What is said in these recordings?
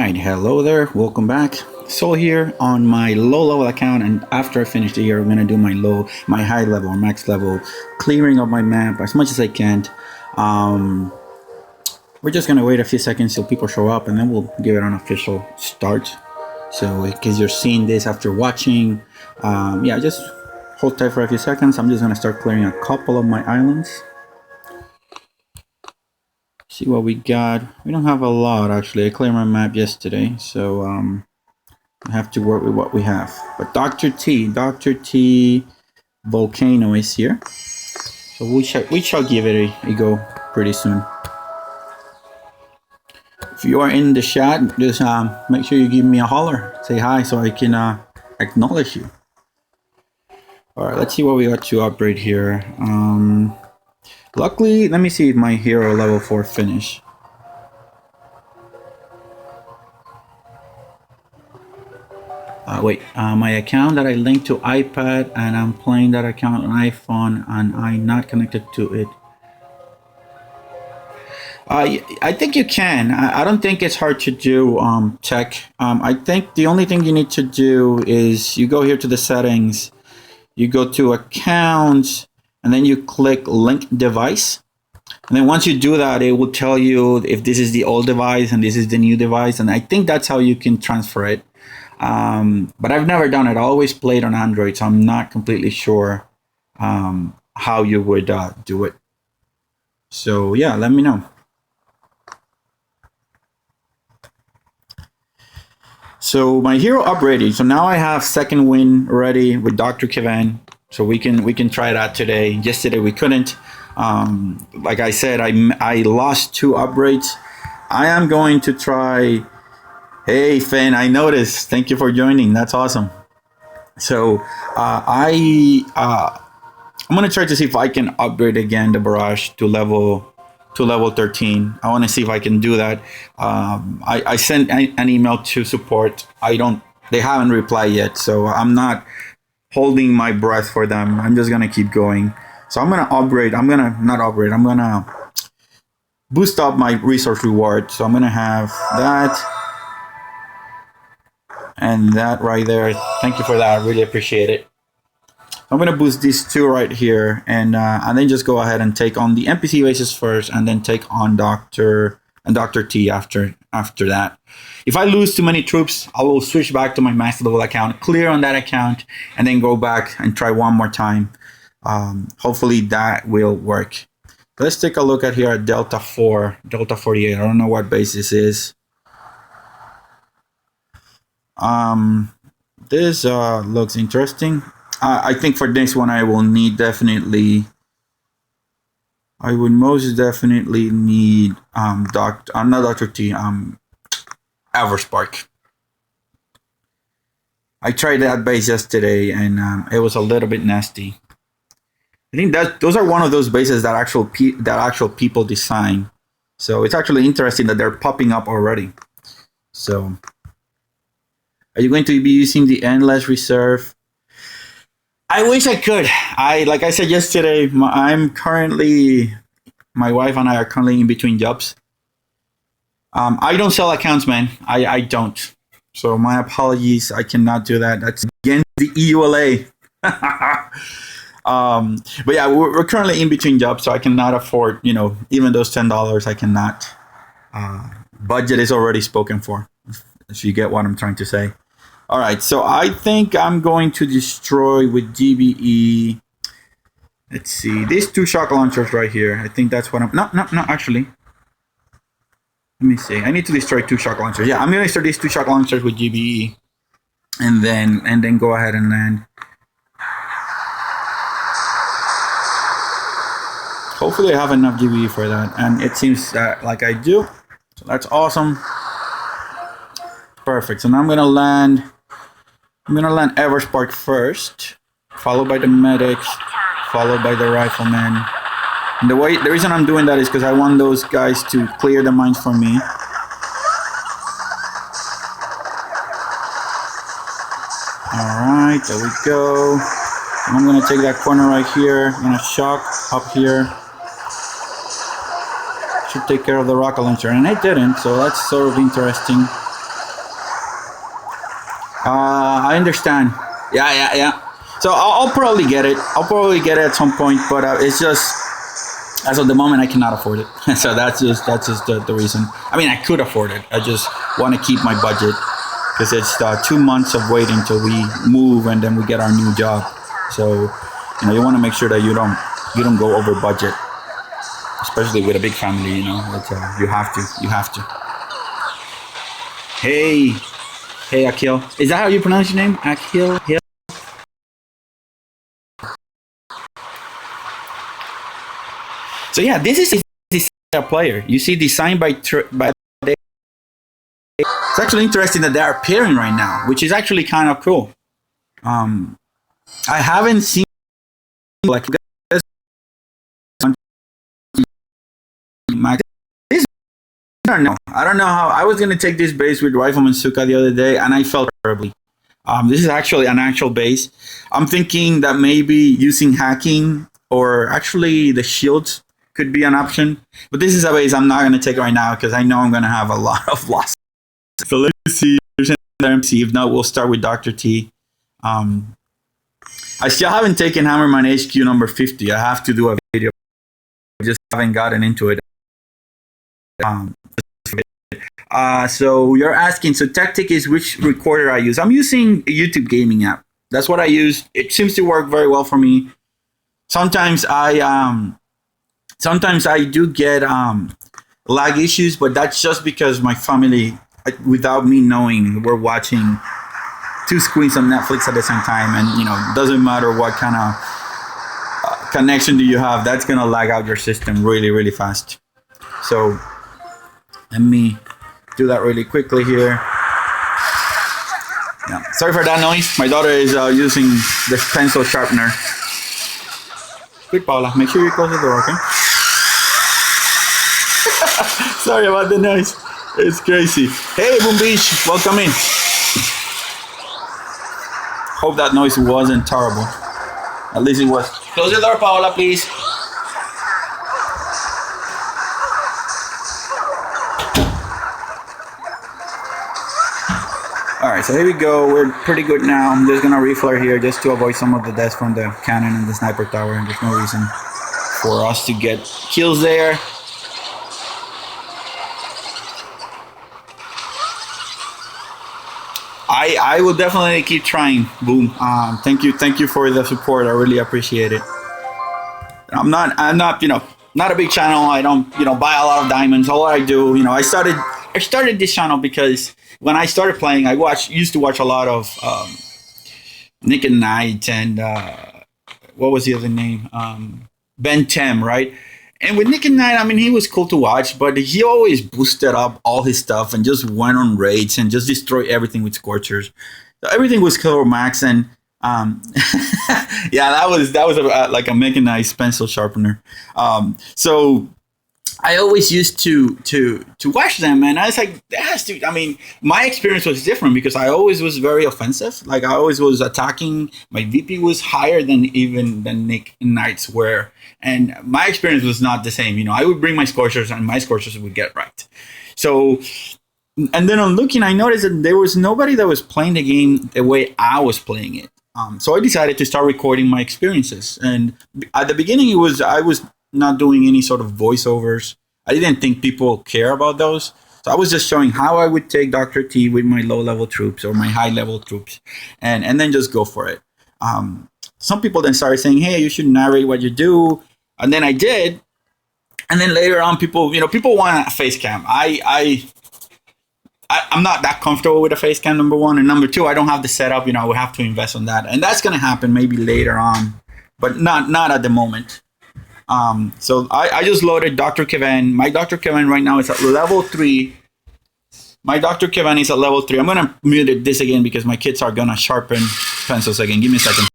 Alright, hello there, welcome back. So here on my low level account, and after I finish the year, I'm gonna do my high level or max level clearing of my map as much as I can. We're just gonna wait a few seconds till people show up, and then we'll give it an official start. So because you're seeing this after watching, yeah, just hold tight for a few seconds. I'm just gonna start clearing a couple of my islands. See what we got. We don't have a lot actually. I cleared my map yesterday, so I have to work with what we have. But Dr. T Volcano is here, so we shall give it a go pretty soon. If you are in the chat, just make sure you give me a holler, say hi, so I can acknowledge you. All right, let's see what we got to upgrade here. Luckily, let me see if my hero level 4 finish. Wait, my account that I linked to iPad, and I'm playing that account on iPhone, and I'm not connected to it. I think you can. I don't think it's hard to do, tech. I think the only thing you need to do is you go here to the settings, you go to accounts, and then you click link device. And then once you do that, it will tell you if this is the old device and this is the new device. And I think that's how you can transfer it. But I've never done it. I always played on Android, so I'm not completely sure how you would do it. So yeah, let me know. So my hero upgraded. So now I have second win ready with Dr. Kevin. So we can try that today. Yesterday we couldn't. Like I said, I lost 2 upgrades. I am going to try. Hey Finn, I noticed. Thank you for joining. That's awesome. So I'm gonna try to see if I can upgrade again the Barrage to level 13. I want to see if I can do that. I sent an email to support. They haven't replied yet, so I'm not holding my breath for them. I'm just gonna keep going. So I'm gonna upgrade. I'm gonna boost up my resource reward. So I'm gonna have that and that right there. Thank you for that. I really appreciate it. I'm gonna boost these 2 right here, and then just go ahead and take on the NPC bases first, and then take on Dr. T after that. If I lose too many troops, I will switch back to my master level account, clear on that account, and then go back and try one more time. Hopefully that will work. Let's take a look at here at Delta 48. I don't know what base this is. This looks interesting. I think for this one I will need I would most definitely need not Dr. T, Everspark. I tried that base yesterday, and it was a little bit nasty. I think that those are one of those bases that actual people design. So it's actually interesting that they're popping up already. So are you going to be using the endless reserve? I wish I could. Like I said yesterday, my wife and I are currently in between jobs. I don't sell accounts, man. I don't. So my apologies. I cannot do that. That's against the EULA. But yeah, we're currently in between jobs, so I cannot afford, even those $10. I cannot. Budget is already spoken for, if you get what I'm trying to say. All right, so I think I'm going to destroy with GBE. Let's see, these 2 shock launchers right here. I think that's what I'm. No, actually. Let me see. I need to destroy 2 shock launchers. Yeah, I'm gonna destroy these 2 shock launchers with GBE, and then go ahead and land. Hopefully, I have enough GBE for that, and it seems that like I do. So that's awesome. Perfect. So now I'm gonna land Everspark first, followed by the medics, followed by the Rifleman. And the reason I'm doing that is because I want those guys to clear the mines for me. Alright, there we go. And I'm gonna take that corner right here. I'm gonna shock up here. Should take care of the rocket launcher, and it didn't, so that's sort of interesting. I understand. Yeah, yeah, yeah. So I'll probably get it. I'll probably get it at some point, but it's just as of the moment I cannot afford it. So that's just the reason. I mean, I could afford it. I just want to keep my budget because it's 2 months of waiting till we move and then we get our new job. So you want to make sure that you don't go over budget, especially with a big family. It's, you have to. Hey, Akil. Is that how you pronounce your name? Akil. Hill? So yeah, this is a player. You see, designed by. It's actually interesting that they're appearing right now, which is actually kind of cool. Um, I haven't seen like this. I don't know. I don't know how. I was gonna take this base with Rifleman Zooka the other day, and I felt terribly. This is actually an actual base. I'm thinking that maybe using hacking or actually the shields could be an option. But this is a base I'm not gonna take right now because I know I'm gonna have a lot of losses. So let's see. If not, we'll start with Dr. T. Um, I still haven't taken Hammerman HQ number 50. I have to do a video. I just haven't gotten into it. Um, so you're asking, so tactic is which recorder I use. I'm using a YouTube gaming app. That's what I use. It seems to work very well for me. Sometimes I do get lag issues, but that's just because my family, without me knowing, we're watching two screens on Netflix at the same time, and it doesn't matter what kind of connection do you have, that's gonna lag out your system really, really fast. So let me do that really quickly here. Yeah. Sorry for that noise. My daughter is using the pencil sharpener. Good, Paula. Make sure you close the door, okay? Sorry about the noise. It's crazy. Hey, Boom Beach. Welcome in. Hope that noise wasn't terrible. At least it was. Close the door, Paola, please. Alright, so here we go. We're pretty good now. I'm just gonna reflare here just to avoid some of the deaths from the cannon and the sniper tower. And there's no reason for us to get kills there. I will definitely keep trying. Boom. Thank you for the support. I really appreciate it. I'm not not a big channel. I don't buy a lot of diamonds. All I do, I started this channel because when I started playing, used to watch a lot of Nick and Knight and what was the other name? Ben 10, right? And with Nick and Knight, I mean, he was cool to watch, but he always boosted up all his stuff and just went on raids and just destroyed everything with Scorchers. So everything was killer max, and yeah, that was like a mechanized pencil sharpener. So I always used to watch them, and I was like, that has to. I mean, my experience was different because I always was very offensive. Like I always was attacking. My VP was higher than Nick and Knight's were, and my experience was not the same. I would bring my Scorchers, and my Scorchers would get right. So, and then on looking, I noticed that there was nobody that was playing the game the way I was playing it. So I decided to start recording my experiences, and at the beginning, I was not doing any sort of voiceovers. I didn't think people care about those. So I was just showing how I would take Dr. T with my low-level troops or my high-level troops and then just go for it. Some people then started saying, hey, you should narrate what you do. And then I did. And then later on, people want a face cam. I'm not that comfortable with a face cam, number one. And number two, I don't have the setup. I would have to invest on that. And that's going to happen maybe later on, but not at the moment. So I just loaded Dr. Kevin. My Dr. Kevin right now is at level 3. My Dr. Kevin is at level 3. I'm going to mute this again because my kids are going to sharpen pencils again. Give me a second.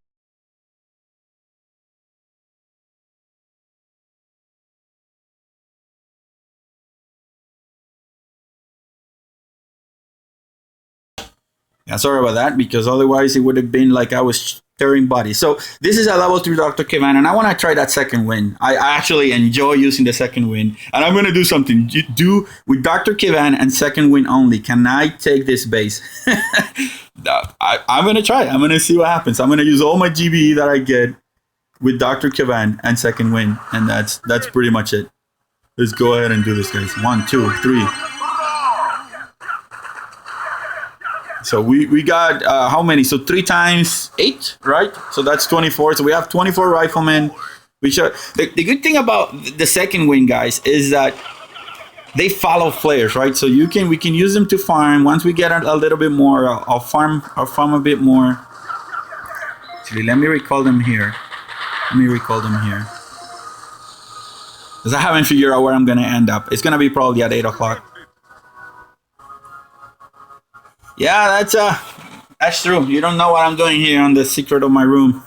Yeah, sorry about that because otherwise it would have been like I was tearing body. So this is a level 3 Dr. Kevan, and I want to try that second wind. I actually enjoy using the second wind, and I'm going to do something. Do with Dr. Kevan and second wind only. Can I take this base? I'm going to try. I'm going to see what happens. I'm going to use all my GBE that I get with Dr. Kevan and second wind, and that's pretty much it. Let's go ahead and do this, guys. 1, 2, 3. So we got how many? So 3 times 8, right? So that's 24. So we have 24 riflemen. Which are the good thing about the second wing, guys, is that they follow flares, right? So we can use them to farm. Once we get a little bit more, I'll farm a bit more. Actually, let me recall them here. Because I haven't figured out where I'm gonna end up. It's gonna be probably at 8 o'clock. Yeah, that's true. You don't know what I'm doing here on the secret of my room.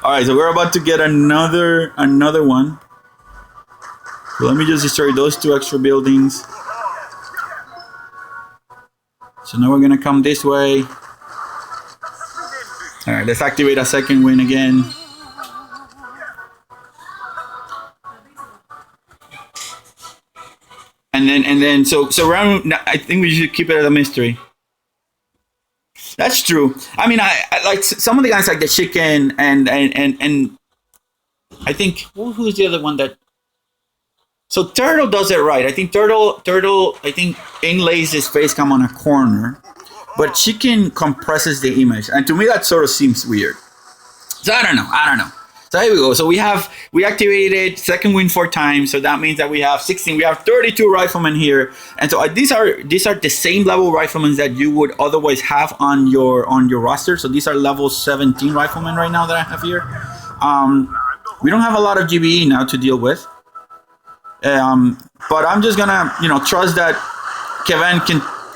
All right, so we're about to get another one. So let me just destroy those 2 extra buildings. So now we're gonna come this way. All right, let's activate a second win again. And then so around, I think we should keep it as a mystery. That's true. I mean, I like some of the guys like the chicken and I think who's the other one that. So Turtle does it right. I think Turtle I think inlays his face cam on a corner, but Chicken compresses the image, and to me that sort of seems weird. So I don't know. So here we go. So we activated second win 4 times. So that means that we have 16. We have 32 riflemen here, and so these are the same level riflemen that you would otherwise have on your roster. So these are level 17 riflemen right now that I have here. We don't have a lot of GBE now to deal with, but I'm just gonna trust that Kevin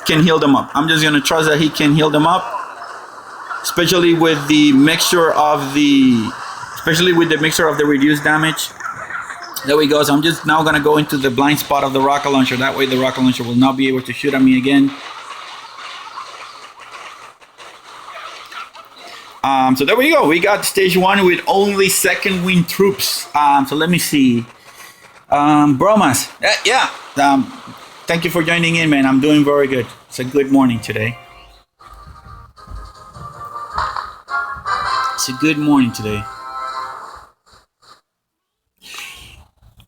can heal them up. I'm just gonna trust that he can heal them up, especially with the mixture of the reduced damage. There we go. So I'm just now going to go into the blind spot of the rocket launcher. That way the rocket launcher will not be able to shoot at me again. So there we go. We got stage 1 with only second wing troops. So let me see. Bromas. Yeah. Thank you for joining in, man. I'm doing very good. It's a good morning today.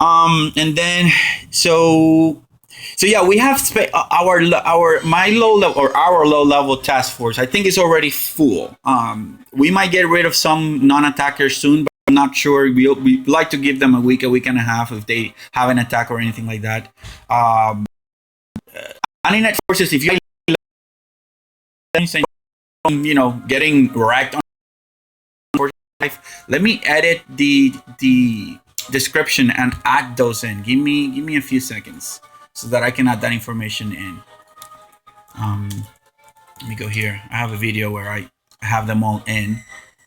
And then so yeah, we have our low level task force. I think it's already full. We might get rid of some non-attackers soon, but I'm not sure. We like to give them a week and a half if they have an attack or anything like that. Anti-net forces, if you getting wrecked on let me edit the description and add those in. Give me a few seconds so that I can add that information in. Let me go here. I have a video where I have them all in,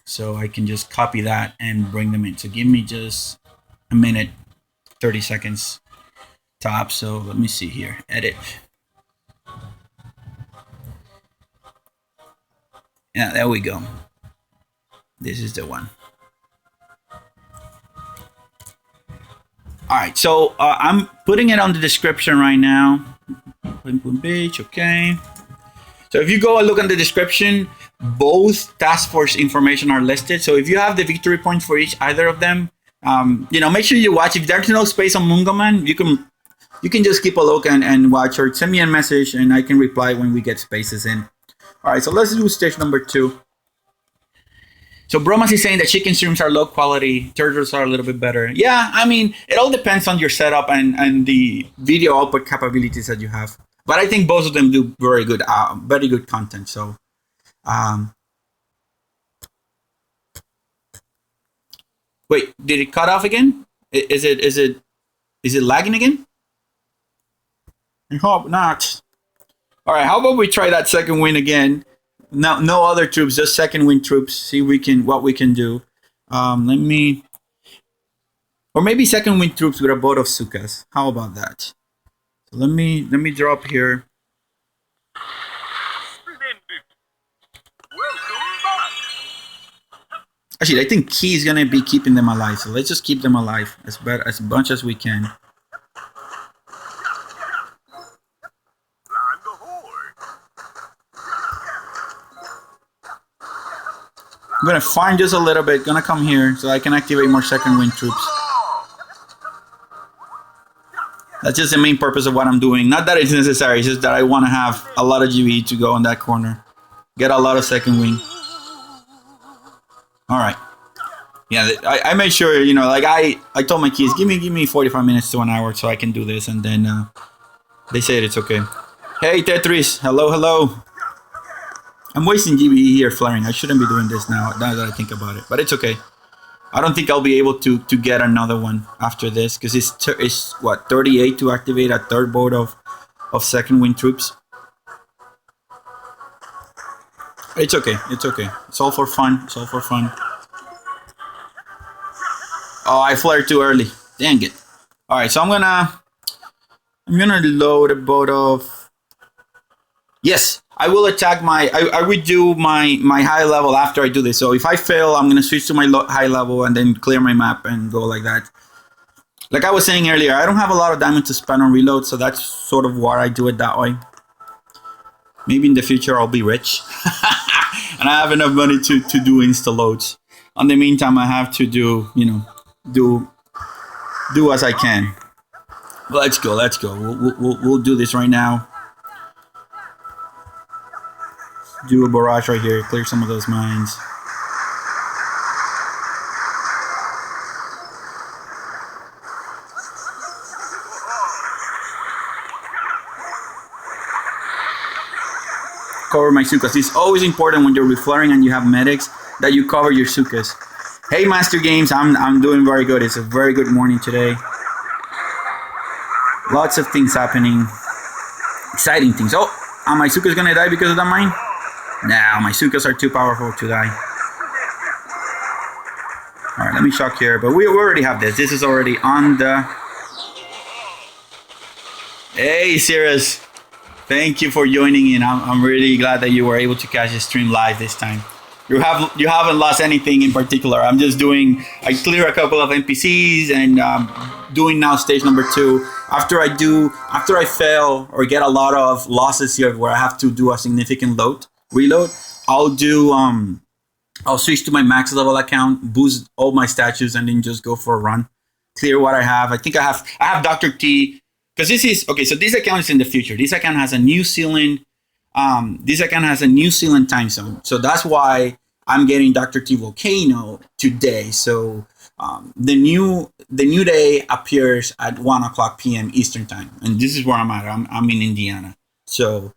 so I can just copy that and bring them in. So give me just a minute, 30 seconds top. So let me see here. Edit. Yeah, there we go. This is the one. All right, so I'm putting it on the description right now. Okay. So if you go and look on the description, both task force information are listed. So if you have the victory points for either of them, make sure you watch. If there's no space on Mungoman, you can just keep a look and watch, or send me a message and I can reply when we get spaces in. All right, so let's do stage number 2. So Bromas is saying that chicken streams are low quality, turtles are a little bit better. Yeah, I mean, it all depends on your setup and the video output capabilities that you have. But I think both of them do very good content. So, wait, did it cut off again? Is it lagging again? I hope not. All right, how about we try that second win again? No other troops, just second wing troops. See what we can do. Or maybe second wing troops with a boat of Zookas. How about that? So let me drop here. Actually, I think Key is gonna be keeping them alive. So let's just keep them alive as much as we can. I'm gonna farm just a little bit. Gonna come here so I can activate more second wind troops. That's just the main purpose of what I'm doing. Not that it's necessary, it's just that I want to have a lot of GBE to go on that corner. Get a lot of second wing. Alright. Yeah, I made sure, you know, like I told my kids, give me 45 minutes to an hour so I can do this. And then they said it's okay. Hey, Tetris. Hello, hello. I'm wasting GBE here flaring. I shouldn't be doing this now that I think about it. But it's okay. I don't think I'll be able to get another one after this, because it's what, 38 to activate a third boat of second wind troops. It's okay. It's okay. It's all for fun. It's all for fun. Oh, I flared too early. Dang it. All right, so I'm gonna load a boat of. Yes. I will attack I would do my high level after I do this. So if I fail, I'm going to switch to my high level and then clear my map and go like that. Like I was saying earlier, I don't have a lot of diamond to spend on reload, so that's sort of why I do it that way. Maybe in the future I'll be rich. And I have enough money to do insta-loads. In the meantime, I have to do, you know, do as I can. Let's go. We'll do this right now. Do a barrage right here, clear some of those mines. Cover my Zookas. It's always important when you're reflaring and you have medics that you cover your Zookas. Hey, Master Games, I'm doing very good. It's a very good morning today. Lots of things happening. Exciting things. Oh, are my Zookas gonna die because of that mine? Nah, my Zookas are too powerful to die. Alright, let me shock here. But we already have this. This is already on the... Hey, Cirrus. Thank you for joining in. I'm really glad that you were able to catch the stream live this time. You haven't lost anything in particular. I'm just doing... I clear a couple of NPCs and doing now stage number 2. After I fail or get a lot of losses here where I have to do a significant reload, I'll switch to my max level account, boost all my statues, and then just go for a run. Clear what I have. I think I have Dr. T, because this is okay. So this account is in the future. This account has a New Zealand. This account has a New Zealand time zone. So that's why I'm getting Dr. T Volcano today. So the new day appears at 1:00 p.m. Eastern time, and this is where I'm at. I'm in Indiana. So.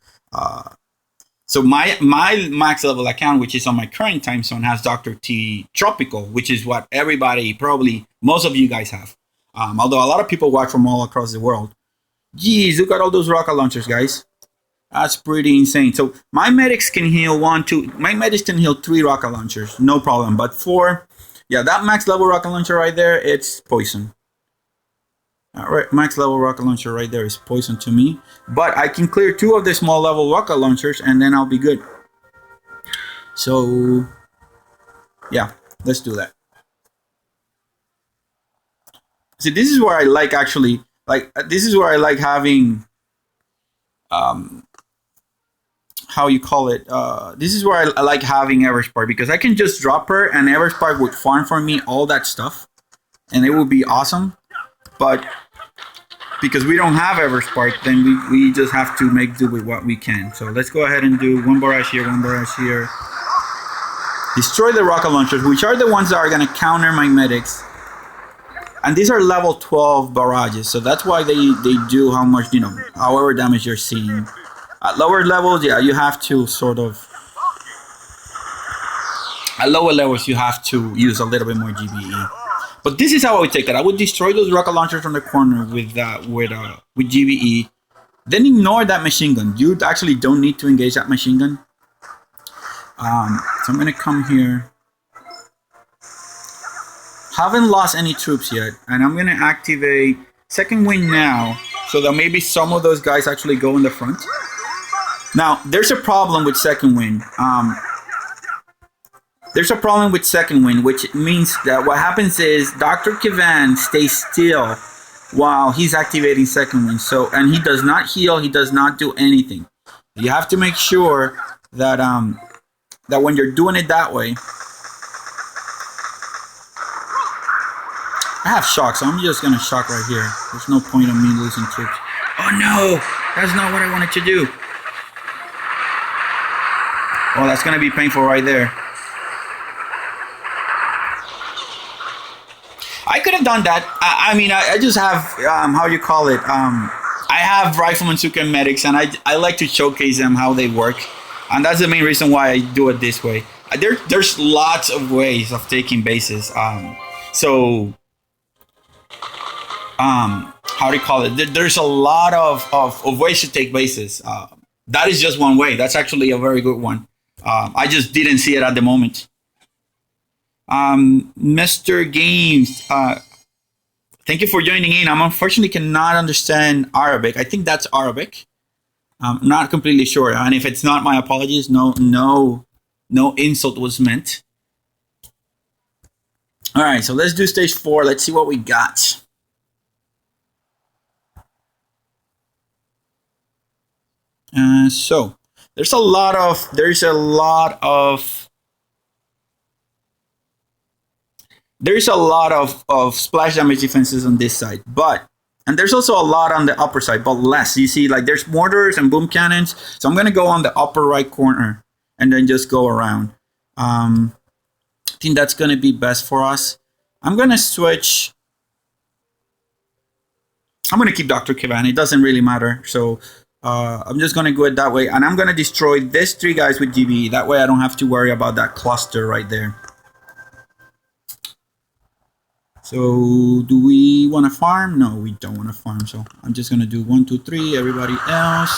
So my max level account, which is on my current time zone, has Dr. T Tropical, which is what everybody, probably most of you guys have. Although a lot of people watch from all across the world. Geez, look at all those rocket launchers, guys. That's pretty insane. So my medics can heal 3 rocket launchers, no problem. But 4, yeah, that max level rocket launcher right there, it's poison. All right, max level rocket launcher right there is poison to me. But I can clear 2 of the small level rocket launchers and then I'll be good. So, yeah, let's do that. See, this is where I like actually, this is where I like having, how you call it, this is where I like having Everspark, because I can just drop her and Everspark would farm for me all that stuff and it would be awesome. But because we don't have Everspark, then we just have to make do with what we can. So let's go ahead and do 1 barrage here, 1 barrage here. Destroy the rocket launchers, which are the ones that are going to counter my medics. And these are level 12 barrages, so that's why they do how much, you know, however damage you're seeing. At lower levels, yeah, you have to sort of... At lower levels, you have to use a little bit more GBE. But this is how I would take it. I would destroy those rocket launchers from the corner with GBE. Then ignore that machine gun. You actually don't need to engage that machine gun. So I'm going to come here. Haven't lost any troops yet. And I'm going to activate second wind now, so that maybe some of those guys actually go in the front. Now, there's a problem with second wind. there's a problem with second wind, which means that what happens is Dr. Kivan stays still while he's activating second wind. So, and he does not heal, he does not do anything. You have to make sure that that when you're doing it that way. I have shock, so I'm just gonna shock right here. There's no point in me losing troops. Oh no, that's not what I wanted to do. Oh, that's gonna be painful right there. I could have done that. I mean, I just have, how you call it? I have Rifleman, Zooka, and medics, and I like to showcase them how they work. And that's the main reason why I do it this way. There's lots of ways of taking bases. How do you call it? There's a lot of ways to take bases. That is just one way. That's actually a very good one. I just didn't see it at the moment. Mr. Games, thank you for joining in. I'm unfortunately cannot understand Arabic. I think that's Arabic. I'm not completely sure. And if it's not, my apologies. No insult was meant. All right, so let's do stage 4. Let's see what we got. So there's a lot of splash damage defenses on this side, and there's also a lot on the upper side, but less. You see, like there's mortars and boom cannons. So I'm gonna go on the upper right corner and then just go around. I think that's gonna be best for us. I'm gonna switch. I'm gonna keep Dr. Kivan. It doesn't really matter. So I'm just gonna go it that way, and I'm gonna destroy these 3 guys with GBE. That way I don't have to worry about that cluster right there. So do we want to farm? No, we don't want to farm. So I'm just gonna do 1, 2, 3. Everybody else.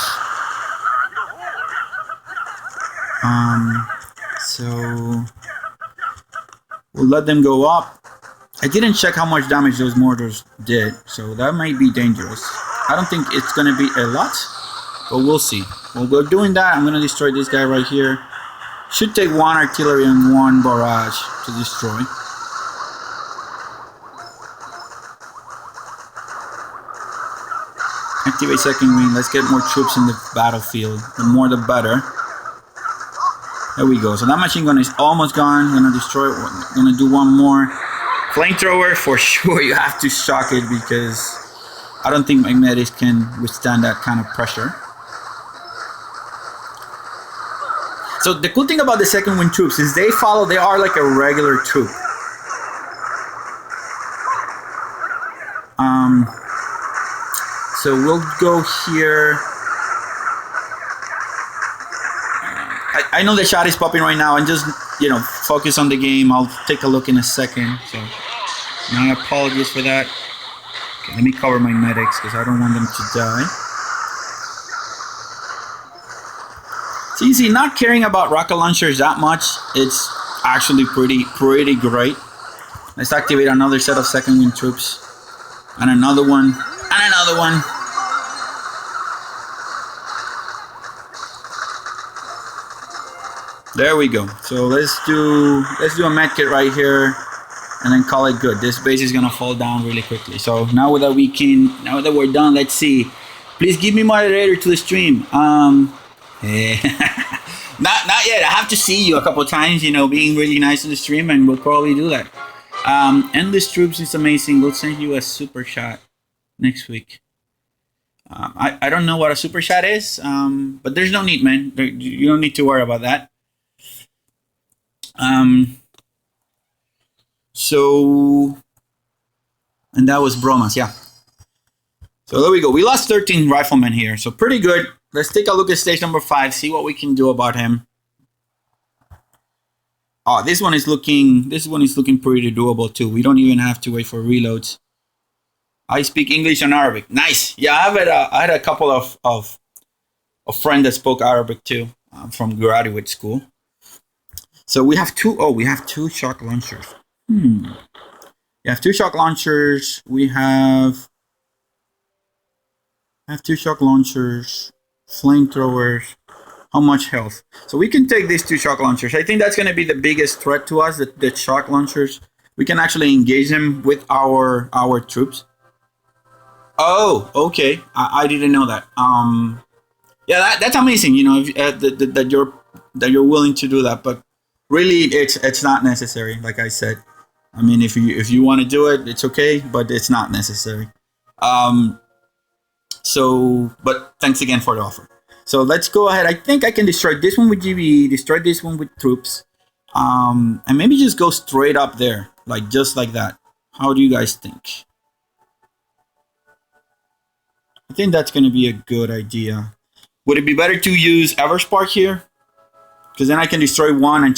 So we'll let them go up. I didn't check how much damage those mortars did, so that might be dangerous. I don't think it's gonna be a lot, but we'll see. While we're doing that, I'm gonna destroy this guy right here. Should take 1 artillery and 1 barrage to destroy. Activate second wing. Let's get more troops in the battlefield. The more the better. There we go. So that machine gun is almost gone. I'm gonna destroy it. Gonna do 1 more. Flamethrower, for sure you have to shock it, because I don't think my medics can withstand that kind of pressure. So the cool thing about the second wind troops is they are like a regular troop. So we'll go here. I know the shot is popping right now, and just, focus on the game. I'll take a look in a second. So my apologies for that. Okay, let me cover my medics because I don't want them to die. So you see, not caring about rocket launchers that much, it's actually pretty great. Let's activate another set of second wind troops. And another one. And another one. There we go. So let's do a MedKit right here, and then call it good. This base is gonna fall down really quickly. So now that we're done, let's see. Please give me moderator to the stream. Not yet. I have to see you a couple times. Being really nice in the stream, and we'll probably do that. Endless troops is amazing. We'll send you a super shot next week. I don't know what a super shot is, but there's no need, man. You don't need to worry about that. And that was Bromas, yeah. So there we go. We lost 13 Riflemen here, so pretty good. Let's take a look at stage number 5, see what we can do about him. Oh, this one is looking pretty doable too. We don't even have to wait for reloads. I speak English and Arabic. Nice. Yeah, I had a couple of friends that spoke Arabic too, from graduate school. So we have two shock launchers. We have 2 shock launchers. We have 2 shock launchers, flamethrowers. how much health. So we can take these 2 shock launchers. I think that's going to be the biggest threat to us, the shock launchers. We can actually engage them with our troops. Oh, okay. I didn't know that. Yeah, that's amazing. You know, if, that you're willing to do that, but really, it's not necessary. Like I said, I mean, if you want to do it, it's okay, but it's not necessary. So, but thanks again for the offer. So let's go ahead. I think I can destroy this one with GBE, destroy this one with troops, and maybe just go straight up there, like just like that. How do you guys think? I think that's going to be a good idea. Would it be better to use Everspark here? Because then I can destroy one and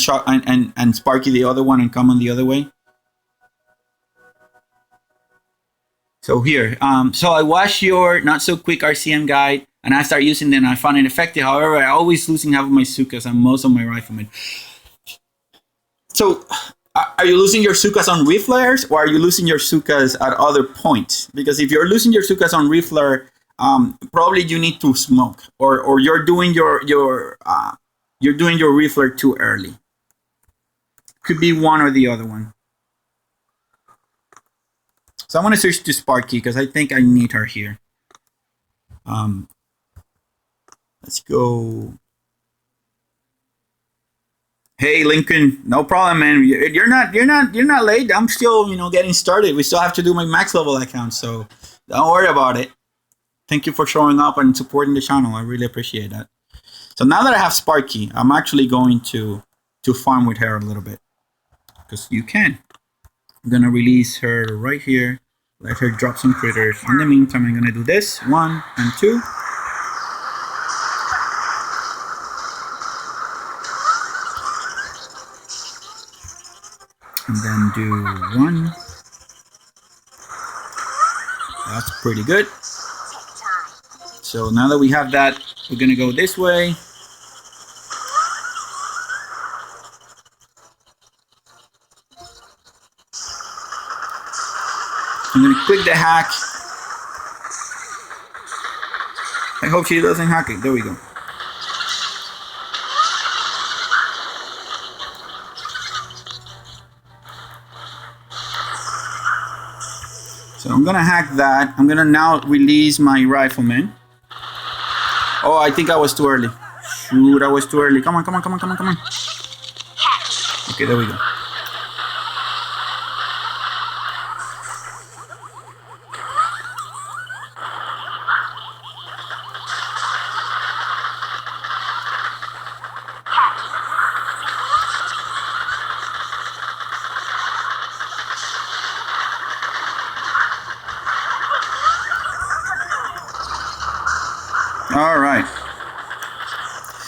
Sparky the other one and come on the other way. So here, so I watched your not so quick RCM guide and I started using them and I found it effective. However, I always losing half of my Zookas and most of my Riflemen. So are you losing your Zookas on reflares or are you losing your Zookas at other points? Because if you're losing your Zookas on reflare, probably you need to smoke or you're doing your reflare too early. Could be one or the other one. So I'm going to switch to Sparky because I think I need her here. Let's go. Hey Lincoln, no problem, man. You're not late. I'm still, getting started. We still have to do my max level account, so don't worry about it. Thank you for showing up and supporting the channel. I really appreciate that. So now that I have Sparky, I'm actually going to farm with her a little bit because you can. I'm going to release her right here. Let her drop some critters. In the meantime, I'm going to do this. 1 and 2. And then do 1. That's pretty good. So now that we have that, we're going to go this way. I'm going to click the hack. I hope she doesn't hack it. There we go. So I'm going to hack that. I'm going to now release my Rifleman. Oh, I think I was too early. Shoot, I was too early. Come on. Okay, there we go. All right.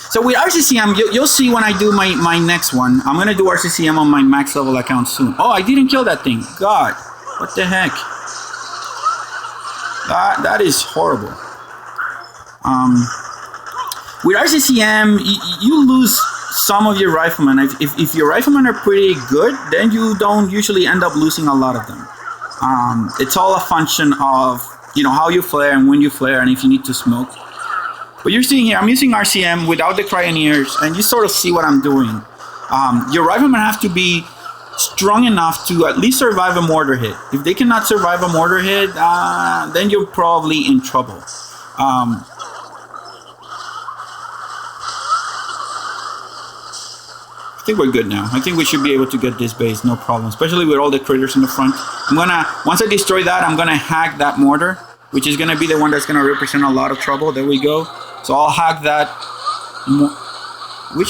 So with RCCM, you'll see when I do my next one. I'm going to do RCCM on my max level account soon. Oh, I didn't kill that thing. God, what the heck? That is horrible. With RCCM, you lose some of your Riflemen. If your Riflemen are pretty good, then you don't usually end up losing a lot of them. It's all a function of how you flare and when you flare and if you need to smoke. But you're seeing here, I'm using RCM without the Cryoneers, and you sort of see what I'm doing. Your Riflemen have to be strong enough to at least survive a mortar hit. If they cannot survive a mortar hit, then you're probably in trouble. I think we're good now. I think we should be able to get this base, no problem, especially with all the critters in the front. Once I destroy that, I'm gonna hack that mortar, which is gonna be the one that's gonna represent a lot of trouble. There we go. So I'll hack that. What?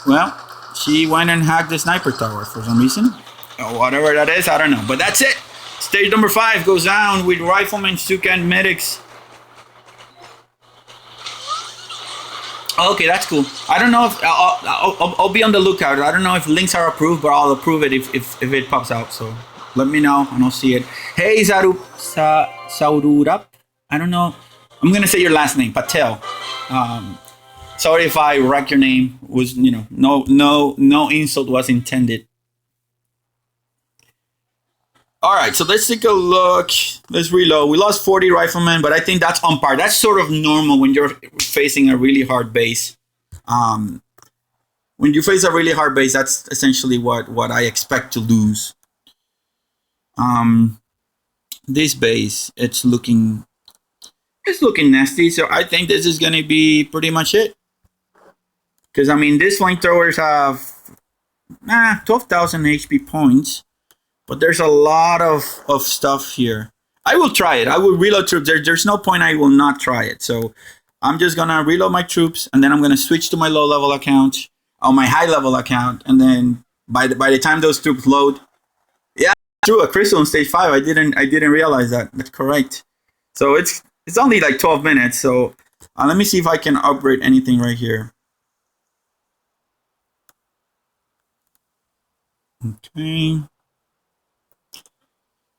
Well, she went and hacked the sniper tower for some reason. Or whatever that is, I don't know. But that's it. Stage number 5 goes down with Rifleman, Zooka, and medics. Okay, that's cool. I don't know if I'll be on the lookout. I don't know if links are approved, but I'll approve it if it pops out. So let me know and I'll see it. Hey, Saururap. I don't know. I'm gonna say your last name, Patel. Sorry if I wrecked your name. Was no insult was intended. All right, so let's take a look. Let's reload. We lost 40 riflemen, but I think that's on par. That's sort of normal when you're facing a really hard base. Um, when you face a really hard base, that's essentially what I expect to lose. This base, it's looking nasty. So I think this is gonna be pretty much it. Because I mean, these flamethrowers have 12,000 HP points. But there's a lot of stuff here. I will try it. I will reload troops. There's no point I will not try it. So I'm just going to reload my troops, and then I'm going to switch to my low-level account, or my high-level account, and then by the time those troops load, yeah, true, a crystal in stage 5. I didn't realize that. That's correct. So it's only like 12 minutes. So let me see if I can upgrade anything right here. Okay.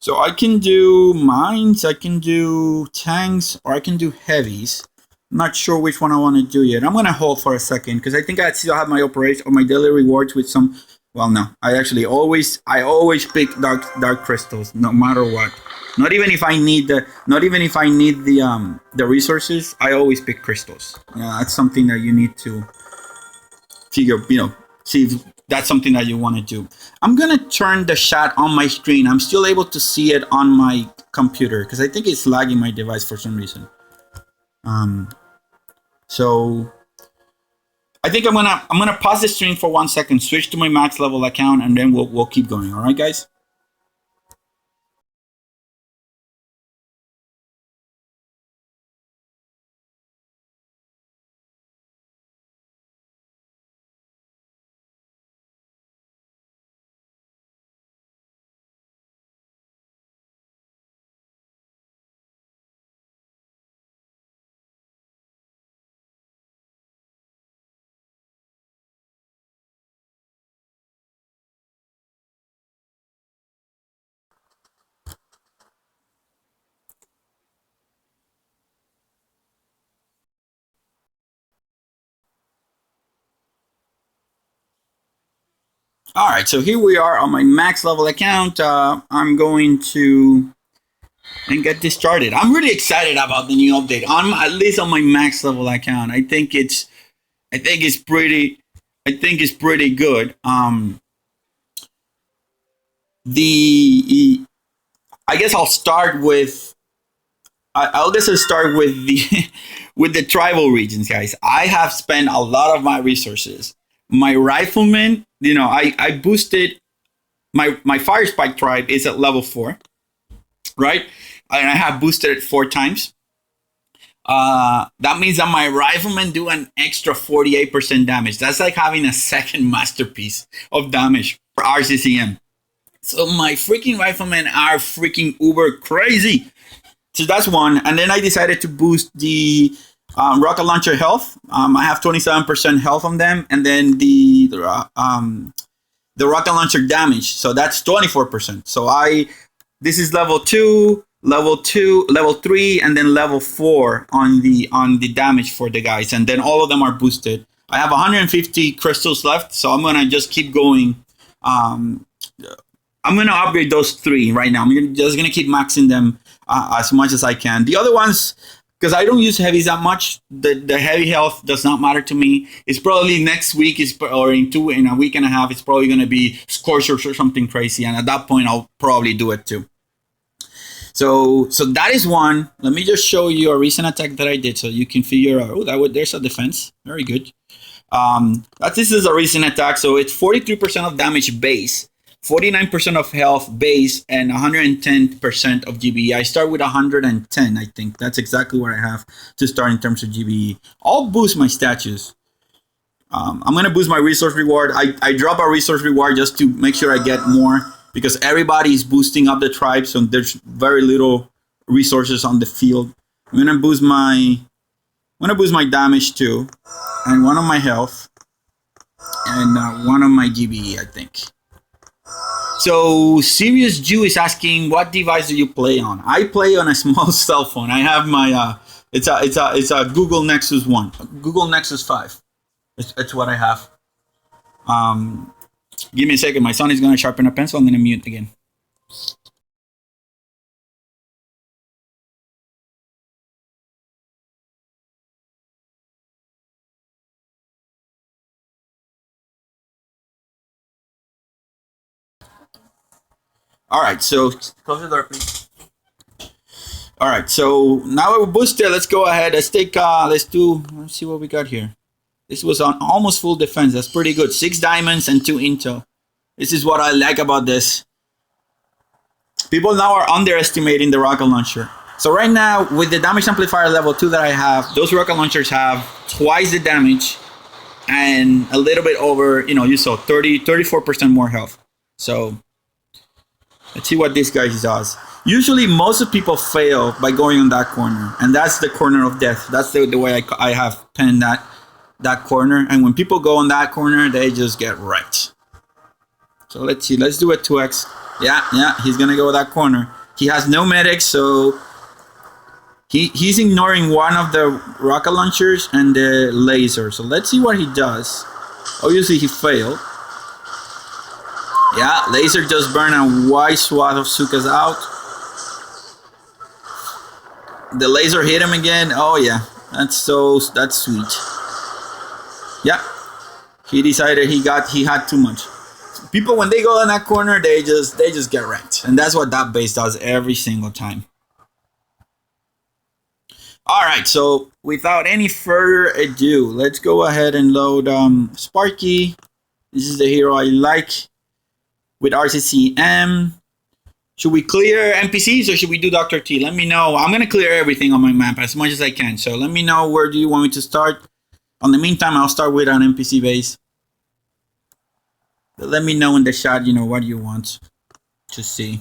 So I can do mines, I can do tanks, or I can do heavies. I'm not sure which one I want to do yet. I'm going to hold for a second because I think I still have my operation or my daily rewards with some. Well, no, I always pick dark crystals no matter what. Not even if I need the resources, I always pick crystals. Yeah, that's something that you need to figure. See if that's something that you want to do. I'm going to turn the chat on my screen. I'm still able to see it on my computer because I think it's lagging my device for some reason. So I think I'm gonna pause the stream for 1 second, switch to my max level account, and then we'll keep going. All right, guys. All right, so here we are on my max level account. I'm going to get this started. I'm really excited about the new update. At least on my max level account. I think it's pretty good. I guess I'll start with I'll just start with the with the tribal regions, guys. I have spent a lot of my resources. My riflemen, I boosted my fire spike tribe is at level 4, right? And I have boosted it 4 times. That means that my riflemen do an extra 48% damage. That's like having a second masterpiece of damage for RCCM. So my freaking riflemen are freaking uber crazy. So that's one. And then I decided to boost the rocket launcher health. I have 27% health on them. And then the rocket launcher damage. So that's 24%. So this is level 2, level 3, and then level 4 on the damage for the guys. And then all of them are boosted. I have 150 crystals left. So I'm going to just keep going. I'm going to upgrade those 3 right now. I'm just going to keep maxing them as much as I can. The other ones, because I don't use heavies that much, the heavy health does not matter to me. It's probably next week or in a week and a half, it's probably going to be Scorchers or something crazy. And at that point, I'll probably do it too. So that is one. Let me just show you a recent attack that I did so you can figure out. Oh, there's a defense. Very good. This is a recent attack. So it's 43% of damage base. 49% of health base and 110% of GBE. I start with 110, I think. That's exactly what I have to start in terms of GBE. I'll boost my statues. I'm going to boost my resource reward. I drop a resource reward just to make sure I get more because everybody is boosting up the tribe, so there's very little resources on the field. I'm going to boost my damage too, and one of my health, and one of my GBE, I think. So Serious Jew is asking, what device do you play on? I play on a small cell phone. I have my it's a Google Nexus 1, Google Nexus 5. It's what I have. Give me a second. My son is gonna sharpen a pencil. I'm gonna mute again. All right, so close the door, please. All right, so now we're boosted. Let's go ahead. Let's take. Let's see what we got here. This was on almost full defense. That's pretty good. 6 diamonds and 2 intel. This is what I like about this. People now are underestimating the rocket launcher. So right now, with the damage amplifier level 2 that I have, those rocket launchers have twice the damage and a little bit over, you saw 34% more health. So let's see what this guy does. Usually, most of people fail by going on that corner, and that's the corner of death. That's the way I have penned that corner. And when people go on that corner, they just get wrecked. So let's see. Let's do a 2x. Yeah, he's gonna go with that corner. He has no medics, so he's ignoring one of the rocket launchers and the laser. So let's see what he does. Obviously, he failed. Yeah, laser just burned a wide swath of Zookas out. The laser hit him again. Oh yeah, that's sweet. Yeah, he decided he had too much. People, when they go in that corner, they just get wrecked, and that's what that base does every single time. All right, so without any further ado, let's go ahead and load Sparky. This is the hero I like with RCCM. Should we clear NPCs or should we do Dr. T? Let me know. I'm going to clear everything on my map as much as I can. So let me know, where do you want me to start? In the meantime, I'll start with an NPC base. But let me know in the chat, what you want to see.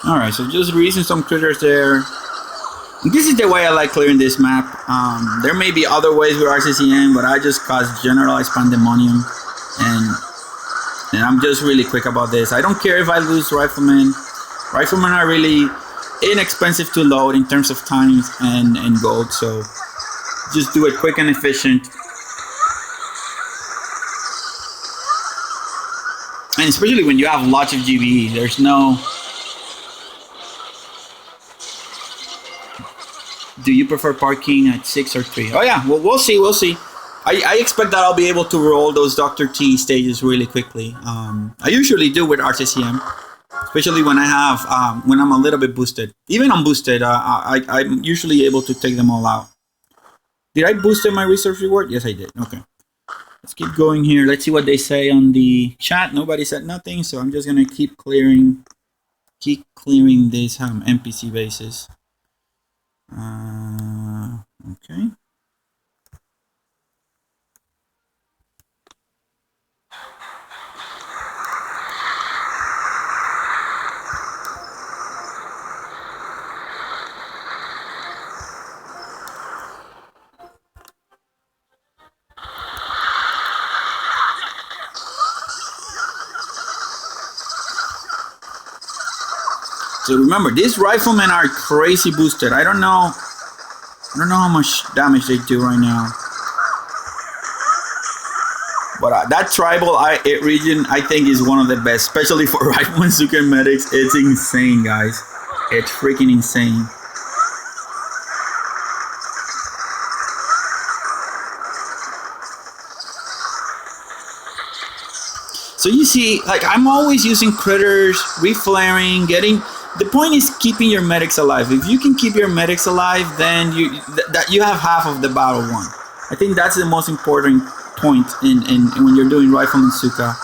Alright, so just releasing some critters there. This is the way I like clearing this map. There may be other ways with RCCM, but I just cause generalized pandemonium. And I'm just really quick about this. I don't care if I lose Rifleman. Riflemen are really inexpensive to load in terms of times and gold, so just do it quick and efficient. And especially when you have lots of GBE, there's no... Do you prefer parking at 6 or 3? Oh yeah, well, we'll see. I expect that I'll be able to roll those Dr. T stages really quickly. I usually do with RCCM, especially when I have when I'm a little bit boosted. Even unboosted, I'm usually able to take them all out. Did I boost my resource reward? Yes, I did. Okay. Let's keep going here. Let's see what they say on the chat. Nobody said nothing, so I'm just gonna keep clearing these NPC bases. Okay. So remember, these riflemen are crazy boosted. I don't know how much damage they do right now. But that tribal region, I think, is one of the best, especially for riflemen, Zooka, and medics. It's insane, guys. It's freaking insane. So you see, like, I'm always using critters, reflaring, getting... The point is keeping your medics alive. If you can keep your medics alive, then you have half of the battle won. I think that's the most important point in when you're doing Rifleman Zooka,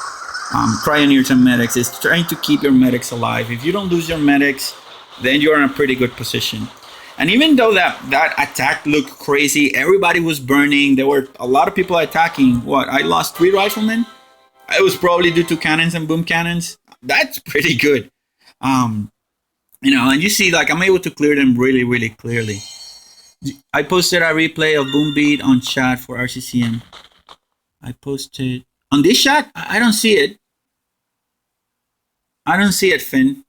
Cryoneers and medics, is trying to keep your medics alive. If you don't lose your medics, then you're in a pretty good position. And even though that attack looked crazy, everybody was burning, there were a lot of people attacking. What, I lost 3 riflemen? It was probably due to cannons and boom cannons. That's pretty good. And you see, like, I'm able to clear them really, really clearly. I posted a replay of Boom Beat on chat for RCCM. I posted... On this chat? I don't see it. I don't see it, Finn.